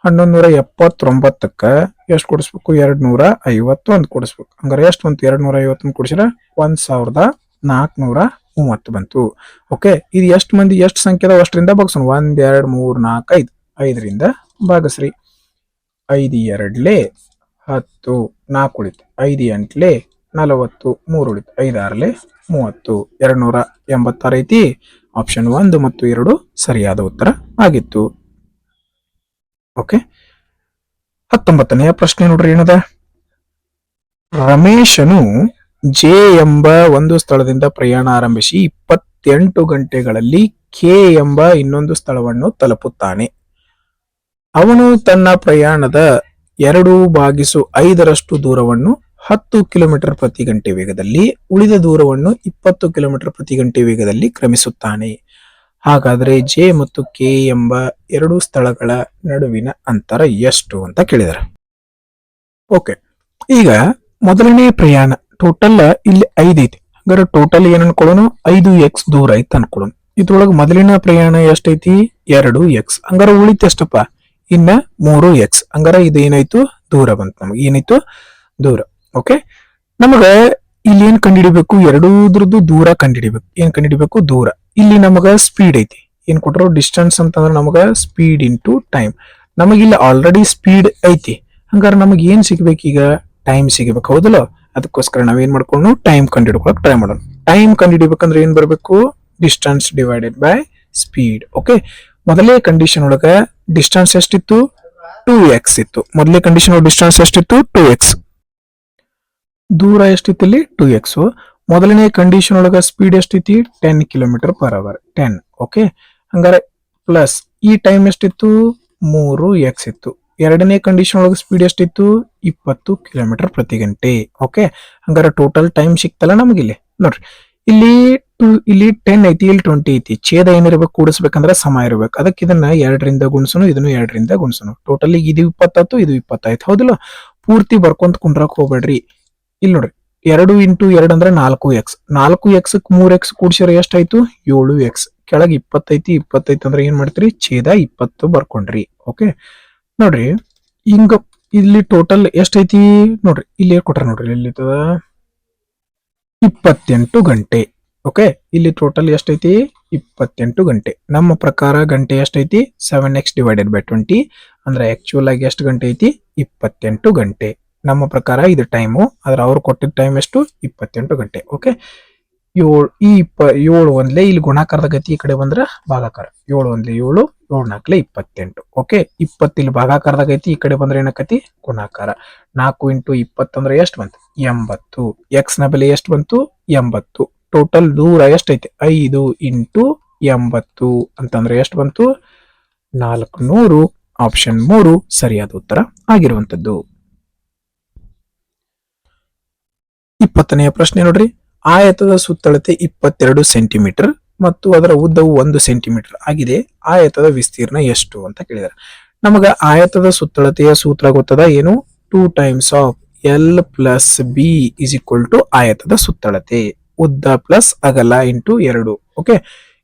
1179ಕ್ಕೆ ಎಷ್ಟು ಕೂಡಿಸ್ಬೇಕು? 251 ಕೂಡಿಸ್ಬೇಕು. ಹಂಗಾರೆ ಎಷ್ಟು ಬಂತು? 251 ಕೂಡಿಸಿರ 1430 ಬಂತು. ಓಕೆ, ಇದು ಎಷ್ಟು ಮಂದಿ ಎಷ್ಟು ಸಂಖ್ಯೆ ಅದಾವ ಅಷ್ಟರಿಂದ ಭಾಗಿಸೋಣ. 1 2 3 4 5, 5ರಿಂದ ಭಾಗಿಸ್ರಿ. 5 2 10, 4 ಉಳಿತು. 5 8 40, 3 ಉಳಿತು. 5 6 30, 286 ಐತಿ. ಆಪ್ಷನ್ 1 ಮತ್ತು 2 ಸರಿಯಾದ ಉತ್ತರ ಆಗಿತ್ತು. ಓಕೆ, 19ನೆಯ ಪ್ರಶ್ನೆ ನೋಡ್ರಿ ಏನದ. ರಮೇಶನು ಜೆ ಎಂಬ ಒಂದು ಸ್ಥಳದಿಂದ ಪ್ರಯಾಣ ಆರಂಭಿಸಿ 28 ಗಂಟೆಗಳಲ್ಲಿ ಕೆ ಎಂಬ ಇನ್ನೊಂದು ಸ್ಥಳವನ್ನು ತಲುಪುತ್ತಾನೆ. ಅವನು ತನ್ನ ಪ್ರಯಾಣದ 2/5 ದೂರವನ್ನು 10 ಕಿಲೋಮೀಟರ್ ಪ್ರತಿ ಗಂಟೆ ವೇಗದಲ್ಲಿ, ಉಳಿದ ದೂರವನ್ನು 20 ಕಿಲೋಮೀಟರ್ ಪ್ರತಿ ಗಂಟೆ ವೇಗದಲ್ಲಿ ಕ್ರಮಿಸುತ್ತಾನೆ. ಹಾಗಾದ್ರೆ ಜೆ ಮತ್ತು ಕೆ ಎಂಬ 2 ಸ್ಥಳಗಳ ನಡುವಿನ ಅಂತರ ಎಷ್ಟು ಅಂತ ಕೇಳಿದಾರೆ. ಓಕೆ, ಈಗ ಮೊದಲನೇ ಪ್ರಯಾಣ ಟೋಟಲ್ ಇಲ್ಲಿ 5 ಐತಿ. ಹಂಗಾರೆ ಟೋಟಲ್ ಏನ್ ಅನ್ಕೊಳ್ಳೋಣ, 5x ದೂರ ಐತಿ ಅನ್ಕೊಳ್ಳೋಣ. ಇದ್ರೊಳಗೆ ಮೊದಲಿನ ಪ್ರಯಾಣ ಎಷ್ಟೈತಿ, 2x. ಹಂಗಾರೆ ಉಳಿತ ಎಷ್ಟಪ್ಪ, ಇನ್ನ 3x. ಹಂಗಾರ ಇದು ಏನಾಯ್ತು, ದೂರ ಬಂತು. ನಮಗೆ ಏನಾಯ್ತು, ದೂರ. ಓಕೆ, ನಮಗ ಇಲ್ಲಿ ಏನ್ ಕಂಡುಹಿಡಿಬೇಕು, ಎರಡೂದ್ರದ್ದು ದೂರ ಕಂಡುಹಿಡಿಬೇಕು. ಏನ್ ಕಂಡುಹಿಡಿಬೇಕು, ದೂರ. ಇಲ್ಲಿ ನಮಗ ಸ್ಪೀಡ್ ಐತಿ, ಏನ್ ಕೊಟ್ಟರು ಡಿಸ್ಟೆನ್ಸ್ ಅಂತಂದ್ರೆ ನಮಗ ಸ್ಪೀಡ್ ಇಂಟು ಟೈಮ್. ನಮಗಿಲ್ಲಿ ಆಲ್ರೆಡಿ ಸ್ಪೀಡ್ ಐತಿ, ಹಂಗಾರ ನಮಗ್ ಏನ್ ಸಿಗ್ಬೇಕು, ಈಗ ಟೈಮ್ ಸಿಗಬೇಕು. ಹೌದಲ್ಲ, ಅದಕ್ಕೋಸ್ಕರ ನಾವೇನ್ ಮಾಡ್ಕೊಂಡು ಟೈಮ್ ಕಂಡುಹಿಡ್ಕೊಳಕ್ ಟ್ರೈ ಮಾಡೋಣ. ಟೈಮ್ ಕಂಡುಹಿಡಿಬೇಕಂದ್ರೆ ಏನ್ ಬರ್ಬೇಕು, distance divided by speed. Okay, ಮೊದಲೇ ಕಂಡೀಷನ್ ಒಳಗ ಡಿಸ್ಟೆನ್ಸ್ ಎಷ್ಟಿತ್ತು, 2x ಇತ್ತು. ಮೊದಲೇ ಕಂಡೀಷನ್ ಡಿಸ್ಟೆನ್ಸ್ ಎಷ್ಟಿತ್ತು, 2x. ದೂರ ಎಷ್ಟಿತ್ತು ಇಲ್ಲಿ, 2x. ಮೊದಲನೇ ಕಂಡೀಷನ್ ಒಳಗ ಸ್ಪೀಡ್ ಎಷ್ಟೈತಿ, 10 km/h. 10. ಓಕೆ, ಹಂಗಾರೆ ಪ್ಲಸ್ ಈ ಟೈಮ್ ಎಷ್ಟಿತ್ತು, 3x ಇತ್ತು. ಎರಡನೇ ಕಂಡೀಷನ್ ಒಳಗೆ ಸ್ಪೀಡ್ ಎಷ್ಟಿತ್ತು, 20 km/h. ಓಕೆ, ಹಂಗಾರೆ ಟೋಟಲ್ ಟೈಮ್ ಸಿಕ್ತಲ್ಲ ನಮಗಿಲ್ಲಿ. ನೋಡ್ರಿ, ಇಲ್ಲಿ 10 ಐತಿ, ಇಲ್ಲಿ 20 ಐತಿ. ಛೇದ ಏನಿರ್ಬೇಕು, ಕೂಡಿಸ್ಬೇಕಂದ್ರೆ ಸಮ ಇರ್ಬೇಕು. ಅದಕ್ಕೆ ಇದನ್ನ 2ರಿಂದ ಗುಣಿಸೋನು, ಇದನ್ನು 2ರಿಂದ ಗುಣಿಸೋನು. ಟೋಟಲ್ ಇದು 20, ಇದು 20. ಹೌದಿಲ್ಲ, ಪೂರ್ತಿ ಬರ್ಕೊಂತ ಕುಂಡ್ರಕ್ ಹೋಗ್ಬೇಡ್ರಿ. ಇಲ್ಲಿ ನೋಡ್ರಿ, 2 × 2 ಅಂದ್ರೆ 4x. 4x 3x ಕೂಡಿಸಿದ್ರೆ ಎಷ್ಟಾಯ್ತು, 7x. ಕೆಳಗೆ 20 ಐತಿ, 20 ಅಂದ್ರೆ ಏನ್ ಮಾಡ್ತೀರಿ, ಛೇದ 20 ಬರ್ಕೊಂಡ್ರಿ. ಓಕೆ, ನೋಡ್ರಿ, ಹಿಂಗ ಇಲ್ಲಿ ಟೋಟಲ್ ಎಷ್ಟೈತಿ ನೋಡ್ರಿ, ಇಲ್ಲಿ ಕೊಟ್ರ ನೋಡ್ರಿ, ಇಲ್ಲಿ 28 ಗಂಟೆ. ಓಕೆ, ಇಲ್ಲಿ ಟೋಟಲ್ ಎಷ್ಟೈತಿ, 28 ಗಂಟೆ. ನಮ್ಮ ಪ್ರಕಾರ ಗಂಟೆ ಎಷ್ಟೈತಿ, 7x ಡಿವೈಡೆಡ್ ಬೈ 20. ಅಂದ್ರೆ ಆಕ್ಚುಯಲ್ ಆಗಿ ಎಷ್ಟು ಗಂಟೆ ಐತಿ, 28 ಗಂಟೆ. ನಮ್ಮ ಪ್ರಕಾರ ಇದು ಟೈಮು, ಆದ್ರೆ ಅವ್ರು ಕೊಟ್ಟಿದ್ದ ಟೈಮ್ ಎಷ್ಟು, 28 ಗಂಟೆ. ಓಕೆ, 7 ಒಂದ್ಲೆ ಇಲ್ಲಿ ಗುಣಾಕಾರದ ಗತಿ, ಈ ಕಡೆ ಬಂದ್ರ ಭಾಗಾಕಾರ. 7 ಒಂದ್ಲೆ 7, 7 4 28. ಓಕೆ, 20 ಇಲ್ಲಿ ಭಾಗಾಕಾರದ ಗತಿ, ಈ ಕಡೆ ಬಂದ್ರೆ ಏನಕತಿ, ಗುಣಾಕಾರ. 4 × 20 ಅಂದ್ರೆ ಎಷ್ಟು ಬಂತು, 80. ಎಕ್ಸ್ ನ ಬೆಲೆ ಎಷ್ಟು ಬಂತು, 80. ಟೋಟಲ್ ದೂರ ಎಷ್ಟೈತಿ, 5 × 80 ಅಂತಂದ್ರೆ ಎಷ್ಟು ಬಂತು, 400. ಆಪ್ಷನ್ 3 ಸರಿಯಾದ ಉತ್ತರ ಆಗಿರುವಂತದ್ದು. 20ನೇ ಪ್ರಶ್ನೆ ನೋಡ್ರಿ, ಆಯತದ ಸುತ್ತಳತೆ 22 ಸೆಂಟಿಮೀಟರ್ ಮತ್ತು ಅದರ ಉದ್ದವು 1 ಸೆಂಟಿಮೀಟರ್ ಆಗಿದೆ. ಆಯತದ ವಿಸ್ತೀರ್ಣ ಎಷ್ಟು ಅಂತ ಕೇಳಿದಾರೆ. ನಮಗ ಆಯತದ ಸುತ್ತಳತೆಯ ಸೂತ್ರ ಗೊತ್ತದ, ಏನು, 2 times of L plus B is equal to ಆಯತದ ಸುತ್ತಳತೆ, ಉದ್ದ ಪ್ಲಸ್ ಅಗಲ ಇಂಟು 2. ಓಕೆ,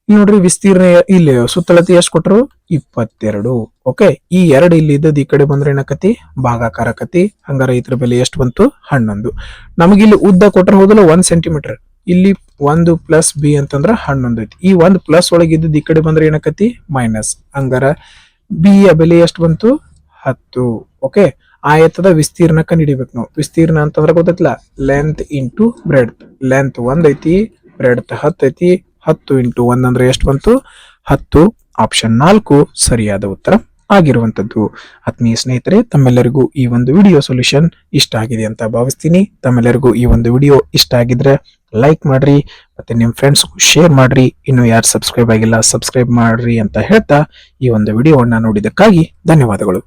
ನೋಡ್ರಿ, ವಿಸ್ತೀರ್ಣ ಇಲ್ಲಿ ಸುತ್ತಳತೆ ಎಷ್ಟು ಕೊಟ್ಟರು, 22. ಓಕೆ, ಈ 2 ಇಲ್ಲಿ ಇದ್ದದ್ದು ಈ ಕಡೆ ಬಂದ್ರೆ ಏನಕತಿ, ಭಾಗಾಕಾರ ಆಕತಿ. ಹಂಗಾರ ಇದ್ರ ಬೆಲೆ ಎಷ್ಟು ಬಂತು, 11. ನಮಗಿಲ್ಲಿ ಉದ್ದ ಕೊಟ್ಟರೆ ಹೋದಲ್ಲ 1 ಸೆಂಟಿಮೀಟರ್. ಇಲ್ಲಿ 1 ಪ್ಲಸ್ ಬಿ ಅಂತಂದ್ರ 11 ಐತಿ. ಈ 1 ಪ್ಲಸ್ ಒಳಗೆ ಇದ್ದದ್ದು ಈ ಕಡೆ ಬಂದ್ರೆ ಏನಕತಿ, ಮೈನಸ್. ಹಂಗಾರ ಬಿ ಯ ಬೆಲೆ ಎಷ್ಟು ಬಂತು, 10. ಓಕೆ, ಆಯತದ ವಿಸ್ತೀರ್ಣ ಕಂಡುಹಿಡಿಬೇಕು ನಾವು. ವಿಸ್ತೀರ್ಣ ಅಂತಂದ್ರೆ ಗೊತ್ತೈತಿಲ್ಲ, ಲೆಂತ್ ಇಂಟು ಬ್ರೆಡ್ತ್. ಲೆಂತ್ 1 ಐತಿ, ಬ್ರೆಡ್ತ್ 10 ಐತಿ. 10 × 1 ಅಂದ್ರೆ ಎಷ್ಟು ಬಂತು, 10. ಆಪ್ಷನ್ 4 ಸರಿಯಾದ ಉತ್ತರ ಆಗಿರುವಂತದ್ದು. ಆತ್ಮೀಯ ಸ್ನೇಹಿತರೆ, ತಮ್ಮೆಲ್ಲರಿಗೂ ಈ ಒಂದು ವಿಡಿಯೋ ಸೊಲ್ಯೂಷನ್ ಇಷ್ಟ ಆಗಿದೆ ಅಂತ ಭಾವಿಸ್ತೀನಿ. ತಮ್ಮೆಲ್ಲರಿಗೂ ಈ ಒಂದು ವಿಡಿಯೋ ಇಷ್ಟ ಆಗಿದ್ರೆ ಲೈಕ್ ಮಾಡ್ರಿ, ಮತ್ತೆ ನಿಮ್ ಫ್ರೆಂಡ್ಸ್ಗೂ ಶೇರ್ ಮಾಡ್ರಿ. ಇನ್ನು ಯಾರು ಸಬ್ಸ್ಕ್ರೈಬ್ ಆಗಿಲ್ಲ, ಸಬ್ಸ್ಕ್ರೈಬ್ ಮಾಡ್ರಿ ಅಂತ ಹೇಳ್ತಾ ಈ ಒಂದು ವಿಡಿಯೋವನ್ನ ನೋಡಿದಕ್ಕಾಗಿ ಧನ್ಯವಾದಗಳು.